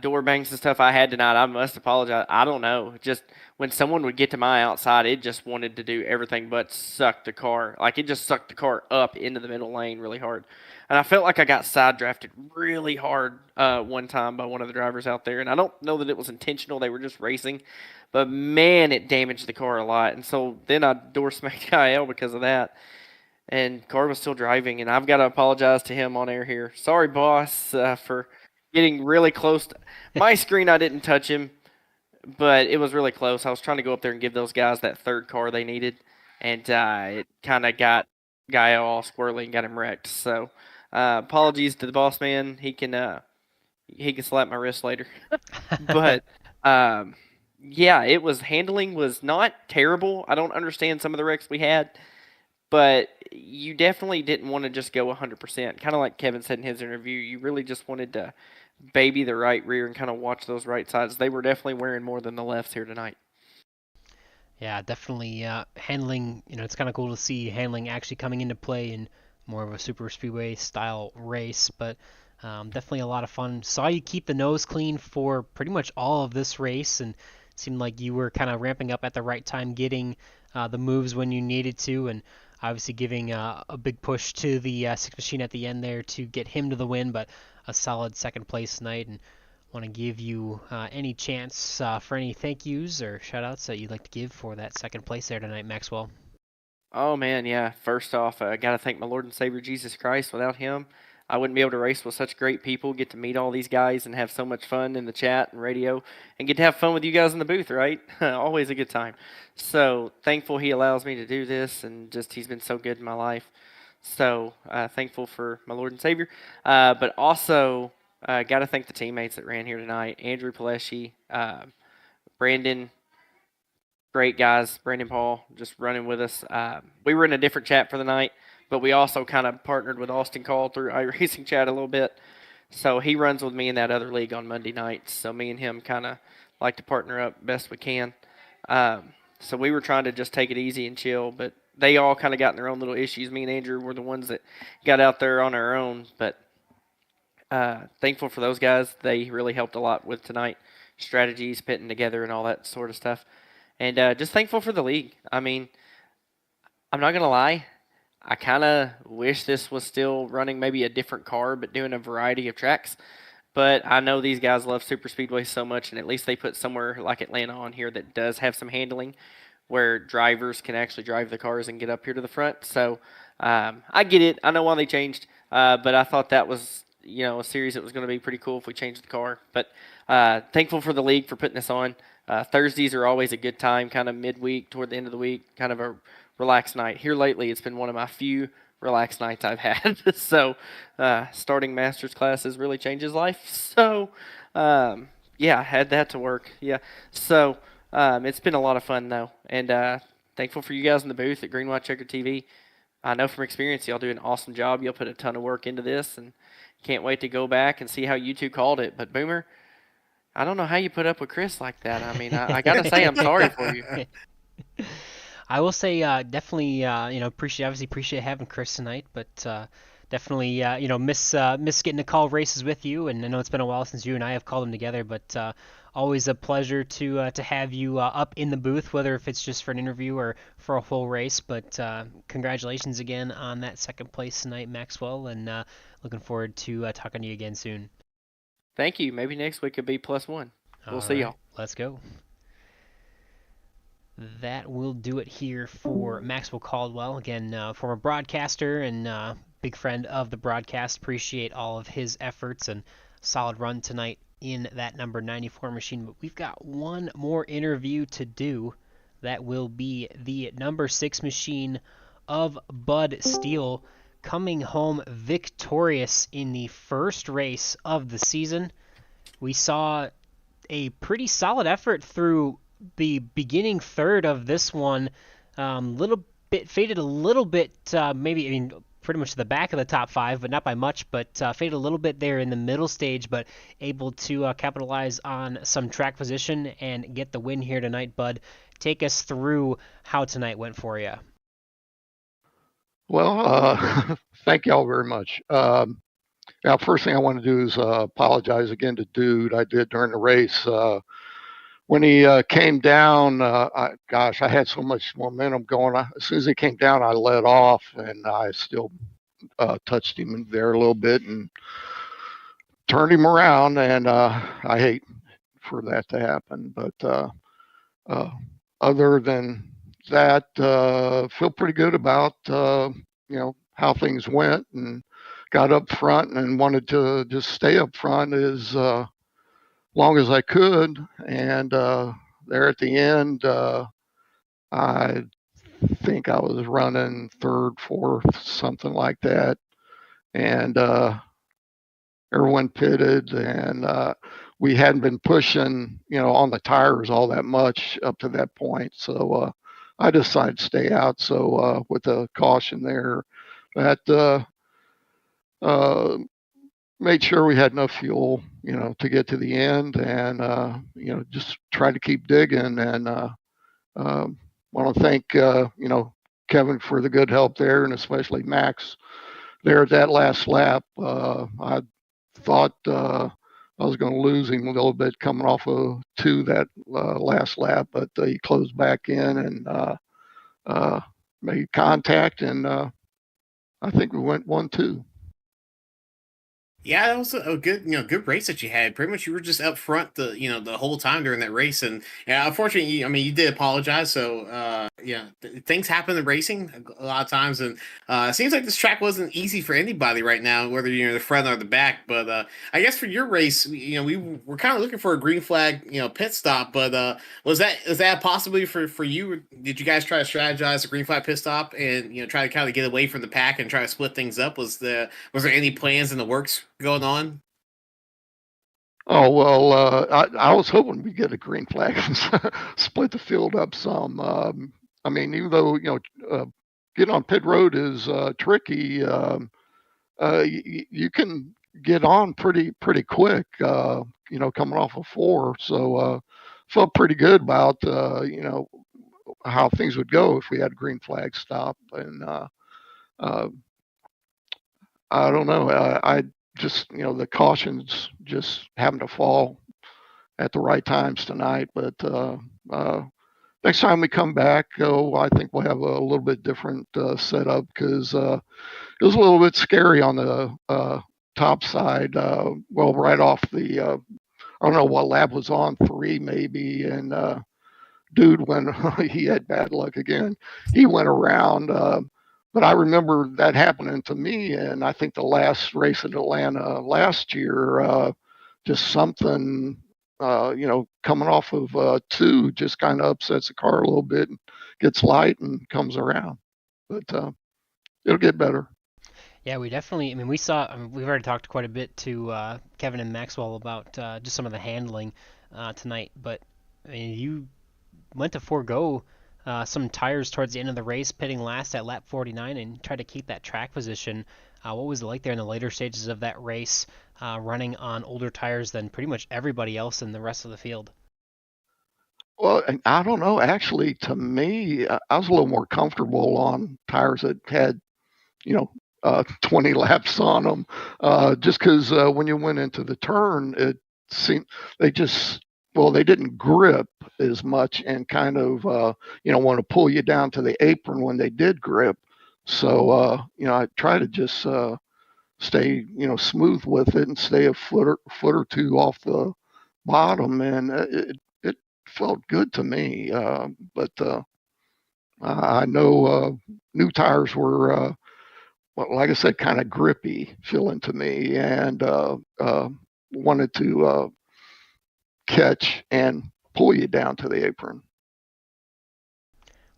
door bangs and stuff I had tonight, I must apologize. I don't know. Just when someone would get to my outside, it just wanted to do everything but suck the car. Like, it just sucked the car up into the middle lane really hard. And I felt like I got side drafted really hard one time by one of the drivers out there. And I don't know that it was intentional. They were just racing. But, man, it damaged the car a lot. And so then I door smacked IL because of that. And car was still driving. And I've got to apologize to him on air here. Sorry, boss, for getting really close. My screen, I didn't touch him, but it was really close. I was trying to go up there and give those guys that third car they needed, and it kind of got guy all squirrely and got him wrecked. So apologies to the boss man. He can slap my wrist later. But yeah, handling was not terrible. I don't understand some of the wrecks we had, but you definitely didn't want to just go 100%. Kind of like Kevin said in his interview, you really just wanted to baby the right rear and kind of watch those right sides. They were definitely wearing more than the lefts here tonight. Yeah, definitely handling, it's kind of cool to see handling actually coming into play in more of a super speedway style race, but definitely a lot of fun. Saw you keep the nose clean for pretty much all of this race, and seemed like you were kind of ramping up at the right time, getting the moves when you needed to, and obviously giving a big push to the Six Machine at the end there to get him to the win, but a solid second place night. And want to give you any chance for any thank yous or shout outs that you'd like to give for that second place there tonight, Maxwell. Oh, man, yeah. First off, I got to thank my Lord and Savior Jesus Christ. Without him, I wouldn't be able to race with such great people, get to meet all these guys and have so much fun in the chat and radio, and get to have fun with you guys in the booth, right? Always a good time. So thankful he allows me to do this, and just he's been so good in my life. So thankful for my Lord and Savior. But also got to thank the teammates that ran here tonight. Andrew Palesci, Brandon, great guys. Brandon Paul just running with us. We were in a different chat for the night, but we also kind of partnered with Austin Call through iRacing chat a little bit. So he runs with me in that other league on Monday nights. So me and him kind of like to partner up best we can. So we were trying to just take it easy and chill, but they all kind of got in their own little issues. Me and Andrew were the ones that got out there on our own, but thankful for those guys. They really helped a lot with tonight, strategies, pitting together, and all that sort of stuff. And just thankful for the league. I mean, I'm not going to lie. I kind of wish this was still running maybe a different car, but doing a variety of tracks. But I know these guys love super speedway so much, and at least they put somewhere like Atlanta on here that does have some handling where drivers can actually drive the cars and get up here to the front. So I get it. I know why they changed, but I thought that was a series that was going to be pretty cool if we changed the car. But thankful for the league for putting this on. Thursdays are always a good time, kind of midweek toward the end of the week, kind of a relaxed night. Here lately, it's been one of my few relaxed nights I've had. So starting master's classes really changes life. So yeah, I had that to work. Yeah. So it's been a lot of fun though. And thankful for you guys in the booth at Green White Checker TV. I know from experience y'all do an awesome job. Y'all put a ton of work into this and can't wait to go back and see how you two called it. But Boomer, I don't know how you put up with Chris like that. I mean, I got to say I'm sorry for you. I will say definitely appreciate having Chris tonight, but definitely miss getting to call races with you. And I know it's been a while since you and I have called them together, but always a pleasure to have you up in the booth, whether if it's just for an interview or for a full race. But congratulations again on that second place tonight, Maxwell, and looking forward to talking to you again soon. Thank you. Maybe next week could be +1. We'll see y'all. Let's go. That will do it here for Maxwell Caldwell. Again, former broadcaster and big friend of the broadcast. Appreciate all of his efforts and solid run tonight in that number 94 machine. But we've got one more interview to do. That will be the number 6 machine of Bud Steele, coming home victorious in the first race of the season. We saw a pretty solid effort through the beginning third of this one. Little bit faded a little bit, pretty much to the back of the top 5, but not by much, but faded a little bit there in the middle stage, but able to capitalize on some track position and get the win here tonight. Bud, take us through how tonight went for you. Well, thank y'all very much. Now, first thing I want to do is apologize again to Dude. I did during the race. When he came down, I had so much momentum going. As soon as he came down, I let off, and I still touched him there a little bit and turned him around. And I hate for that to happen. But other than that, feel pretty good about how things went, and got up front and wanted to just stay up front as long as I could. And there at the end, I think I was running third, fourth, something like that. And everyone pitted, and we hadn't been pushing, on the tires all that much up to that point. So I decided to stay out. So with a caution there, that made sure we had enough fuel, to get to the end, and just try to keep digging. And want to thank Kevin for the good help there, and especially Max there at that last lap. I thought I was going to lose him a little bit coming off of 2 that last lap, but he closed back in and made contact, and I think we went 1-2. Yeah, that was a good, good race that you had. Pretty much, you were just up front the whole time during that race, and unfortunately, you did apologize. So, things happen in racing a lot of times, and it seems like this track wasn't easy for anybody right now, whether you're the front or the back. But I guess for your race, we were kind of looking for a green flag, pit stop. But was that possibly for you? Did you guys try to strategize a green flag pit stop and try to kind of get away from the pack and try to split things up? Was there any plans in the works going on? Oh well, I was hoping we get a green flag and split the field up some. I mean, even though getting on pit road is tricky, you can get on pretty quick. Coming off of 4, so felt pretty good about how things would go if we had a green flag stop. And uh, I don't know. I just the cautions just happened to fall at the right times tonight. But next time we come back, I think we'll have a little bit different setup because it was a little bit scary on the top side. Well, right off the, I don't know what lap was on, 3 maybe, and dude went, he had bad luck again. He went around. But I remember that happening to me, and I think the last race at Atlanta last year, just something, coming off of 2 just kind of upsets the car a little bit and gets light and comes around. But it'll get better. Yeah, we definitely. I mean, we saw. I mean, we've already talked quite a bit to Kevin and Maxwell about just some of the handling tonight. But I mean, you went to forego some tires towards the end of the race, pitting last at lap 49, and tried to keep that track position. What was it like there in the later stages of that race, running on older tires than pretty much everybody else in the rest of the field? Well, and I don't know. Actually, to me, I was a little more comfortable on tires that had, 20 laps on them, just because when you went into the turn, it seemed they just, well, they didn't grip as much and kind of, want to pull you down to the apron when they did grip. So, I try to just stay, smooth with it and stay a foot or 2 off the bottom, and it felt good to me. But I know new tires were, well, like I said, kind of grippy feeling to me, and wanted to catch and pull you down to the apron.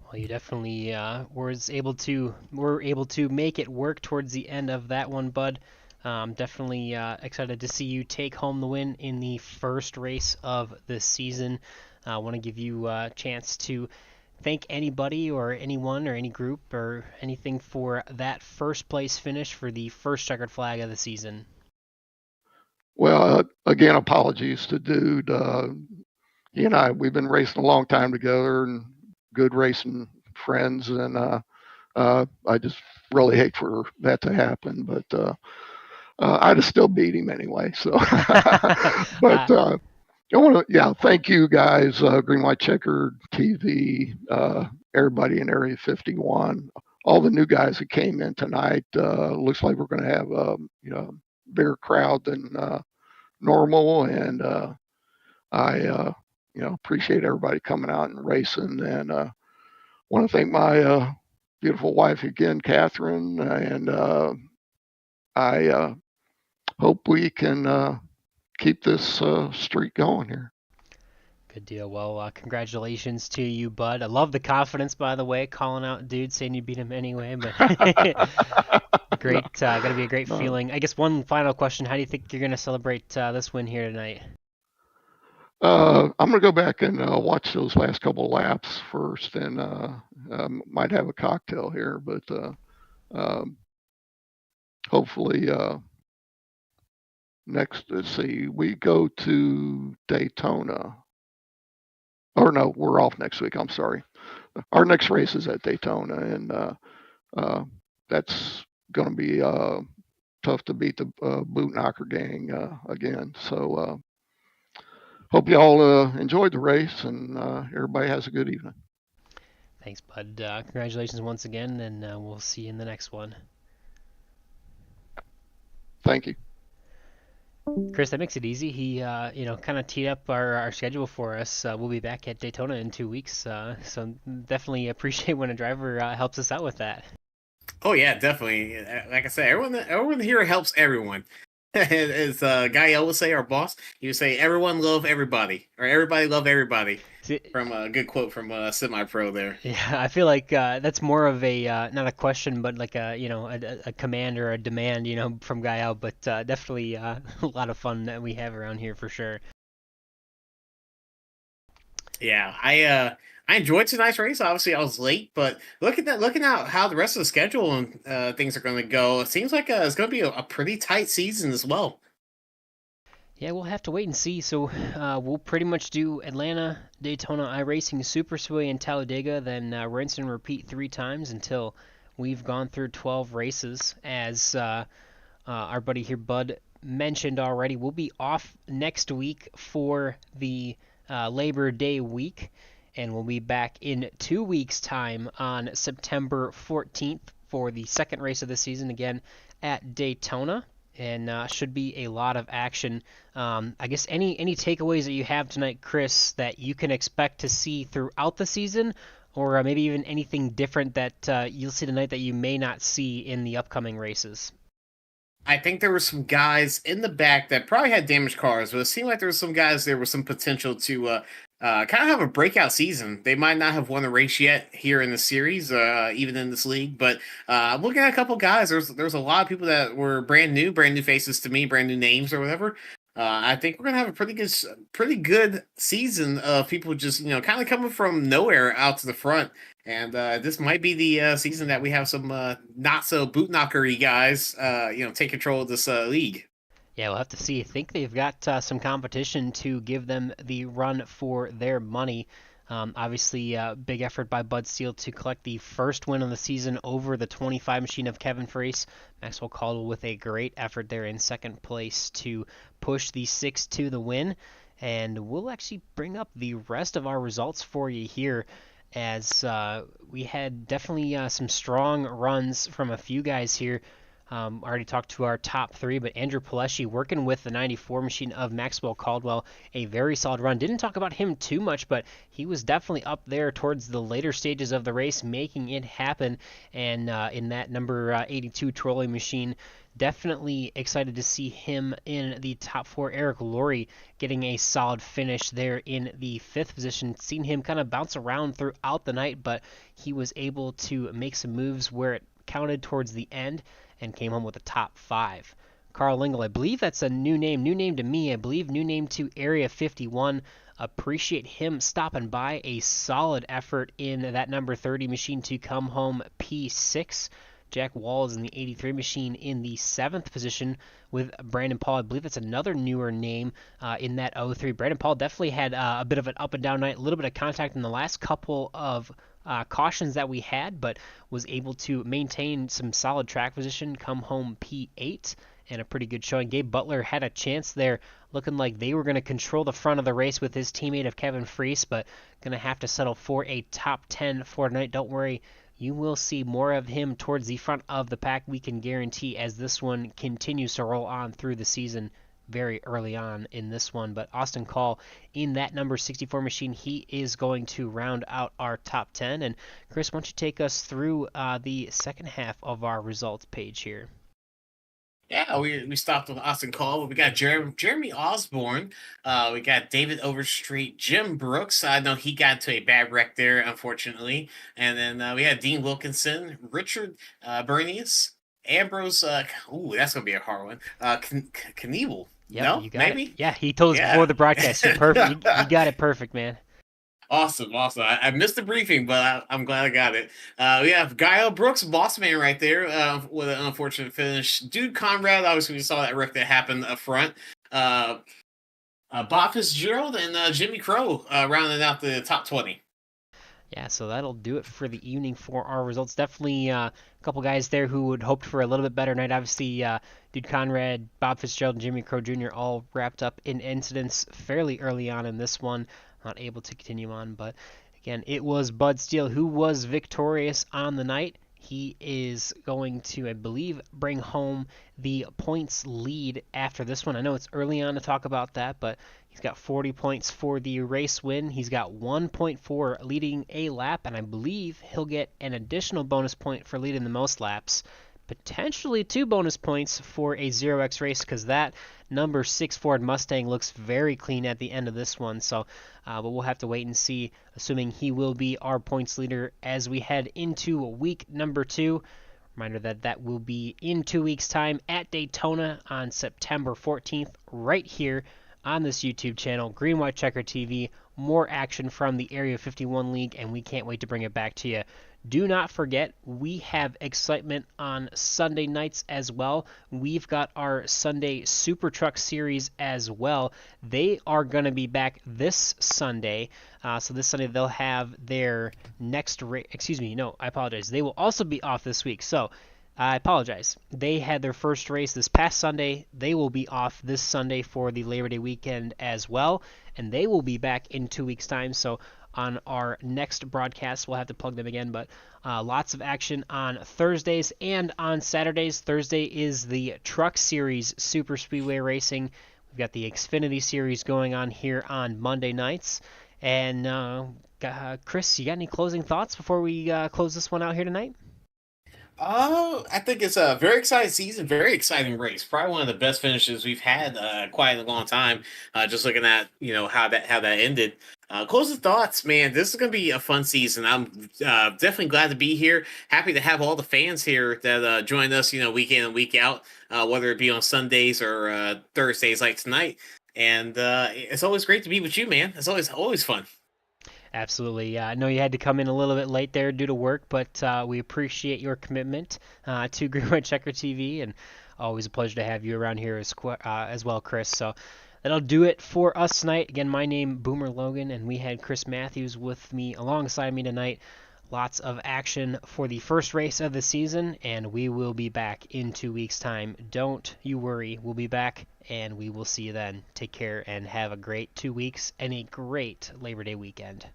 Well, you definitely were able to make it work towards the end of that one, Bud. Definitely excited to see you take home the win in the first race of the season. I want to give you a chance to thank anybody or anyone or any group or anything for that first place finish for the first checkered flag of the season. Well, again, apologies to Dude. He and I, we've been racing a long time together and good racing friends, and I just really hate for that to happen. But I'd have still beat him anyway. So, but I want to, yeah, thank you guys, Green White Checker TV, everybody in Area 51, all the new guys that came in tonight. Looks like we're going to have bigger crowd than normal, and I appreciate everybody coming out and racing, and want to thank my beautiful wife again, Catherine, and I hope we can keep this streak going here. Good deal. Well, congratulations to you, Bud. I love the confidence, by the way, calling out Dude, saying you beat him anyway. But great, got to be a great feeling. I guess one final question: how do you think you're going to celebrate this win here tonight? I'm going to go back and watch those last couple of laps first, and might have a cocktail here, but hopefully next, let's see, we go to Daytona. Or no, we're off next week. I'm sorry. Our next race is at Daytona, and that's going to be tough to beat the Boot Knocker gang again. So hope you all enjoyed the race, and everybody has a good evening. Thanks, Bud. Congratulations once again, and we'll see you in the next one. Thank you. Chris, that makes it easy. He, kind of teed up our schedule for us. We'll be back at Daytona in 2 weeks, so definitely appreciate when a driver helps us out with that. Oh yeah, definitely. Like I said, everyone here helps everyone. As Guy would say, our boss, he would say, "Everyone love everybody," or "Everybody love everybody." From a good quote from Semi-Pro there. Yeah, I feel like that's more of a not a question, but like a command or a demand, from Guy out. But definitely a lot of fun that we have around here for sure. Yeah, I enjoyed tonight's race. Obviously, I was late, but looking at how the rest of the schedule and things are going to go, it seems like it's going to be a pretty tight season as well. Yeah, we'll have to wait and see. So we'll pretty much do Atlanta, Daytona, iRacing, Super Speedway, and Talladega, then rinse and repeat 3 times until we've gone through 12 races. As our buddy here, Bud, mentioned already, we'll be off next week for the Labor Day week, and we'll be back in 2 weeks' time on September 14th for the second race of the season, again at Daytona. And should be a lot of action. I guess any takeaways that you have tonight, Chris, that you can expect to see throughout the season, or maybe even anything different that you'll see tonight that you may not see in the upcoming races? I think there were some guys in the back that probably had damaged cars, but it seemed like there were some guys there with some potential to kind of have a breakout season. They might not have won a race yet here in the series, even in this league, but looking at a couple guys, there's a lot of people that were brand new faces to me, brand new names or whatever. I think we're gonna have a pretty good season of people just kind of coming from nowhere out to the front. And this might be the season that we have some not so boot knockery guys, take control of this league. Yeah, we'll have to see. I think they've got some competition to give them the run for their money. Obviously, big effort by Bud Steele to collect the first win of the season over the 25 machine of Kevin Freese. Maxwell Caldwell with a great effort there in second place to push the 6 to the win. And we'll actually bring up the rest of our results for you here, as we had definitely some strong runs from a few guys here. Already talked to our top three, but Andrew Pileshi working with the 94 machine of Maxwell Caldwell, a very solid run. Didn't talk about him too much, but he was definitely up there towards the later stages of the race, making it happen. And in that number 82 trolley machine, definitely excited to see him in the top four. Eric Laurie getting a solid finish there in the fifth position. Seen him kind of bounce around throughout the night, but he was able to make some moves where it counted towards the end and came home with a top five. Carl Lingle, I believe that's a new name to me. I believe new name to Area 51. Appreciate him stopping by. A solid effort in that number 30 machine to come home P6. Jack Walls in the 83 machine in the 7th position with Brandon Paul. I believe that's another newer name in that 03. Brandon Paul definitely had a bit of an up and down night, a little bit of contact in the last couple of cautions that we had, but was able to maintain some solid track position, come home P8, and a pretty good showing. Gabe Butler had a chance there, looking like they were going to control the front of the race with his teammate of Kevin Freese, but going to have to settle for a top 10 for tonight. Don't worry, you will see more of him towards the front of the pack, we can guarantee, as this one continues to roll on through the season. Very early on in this one, but Austin Call in that number 64 machine, he is going to round out our top 10. And Chris, why don't you take us through the second half of our results page here? Yeah, we stopped with Austin Call. We got Jeremy Osborne. We got David Overstreet, Jim Brooks. I know he got into a bad wreck there, unfortunately. And then we had Dean Wilkinson, Richard Bernius, Ambrose. Ooh, that's gonna be a hard one. Knievel. Yep, No, you got maybe. It. Yeah, he told us before the broadcast. You're perfect. You got it perfect, man. Awesome. I missed the briefing, but I'm glad I got it. We have Guile Brooks, boss man, right there with an unfortunate finish. Dude Conrad, obviously, we saw that wreck that happened up front. Bob Fitzgerald and Jimmy Crow rounding out the top 20. Yeah, so that'll do it for the evening for our results. Definitely a couple guys there who would hoped for a little bit better night. Obviously, Dude Conrad, Bob Fitzgerald, and Jimmy Crow Jr. all wrapped up in incidents fairly early on in this one. Not able to continue on, but again, it was Bud Steele who was victorious on the night. He is going to, I believe, bring home the points lead after this one. I know it's early on to talk about that, but he's got 40 points for the race win. He's got 1 point for leading a lap, and I believe he'll get an additional bonus point for leading the most laps, potentially 2 bonus points for a 0x race, because that number 6 Ford Mustang looks very clean at the end of this one. So, but we'll have to wait and see, assuming he will be our points leader as we head into week number 2. Reminder that will be in 2 weeks' time at Daytona on September 14th, right here on this YouTube channel, Green White Checker TV. More action from the Area 51 League, and we can't wait to bring it back to you. Do not forget, we have excitement on Sunday nights as well. We've got our Sunday Super Truck Series as well. They are going to be back this Sunday. So this Sunday they'll have their next race. Excuse me, no, I apologize. They will also be off this week. So I apologize. They had their first race this past Sunday. They will be off this Sunday for the Labor Day weekend as well. And they will be back in 2 weeks' time. So on our next broadcast, we'll have to plug them again, but lots of action on Thursdays and on Saturdays. Thursday is the Truck Series Super Speedway Racing. We've got the Xfinity Series going on here on Monday nights. And Chris, you got any closing thoughts before we close this one out here tonight? I think it's a very exciting season, very exciting race. Probably one of the best finishes we've had quite a long time. Just looking at how that ended. Closing thoughts, man. This is going to be a fun season. I'm definitely glad to be here. Happy to have all the fans here that join us, week in and week out, whether it be on Sundays or Thursdays like tonight. And it's always great to be with you, man. It's always fun. Absolutely. I know you had to come in a little bit late there due to work, but we appreciate your commitment to Green White Checker TV, and always a pleasure to have you around here as well, Chris. So that'll do it for us tonight. Again, my name Boomer Logan, and we had Chris Matthews with me alongside me tonight. Lots of action for the first race of the season, and we will be back in 2 weeks' time. Don't you worry. We'll be back, and we will see you then. Take care, and have a great 2 weeks and a great Labor Day weekend.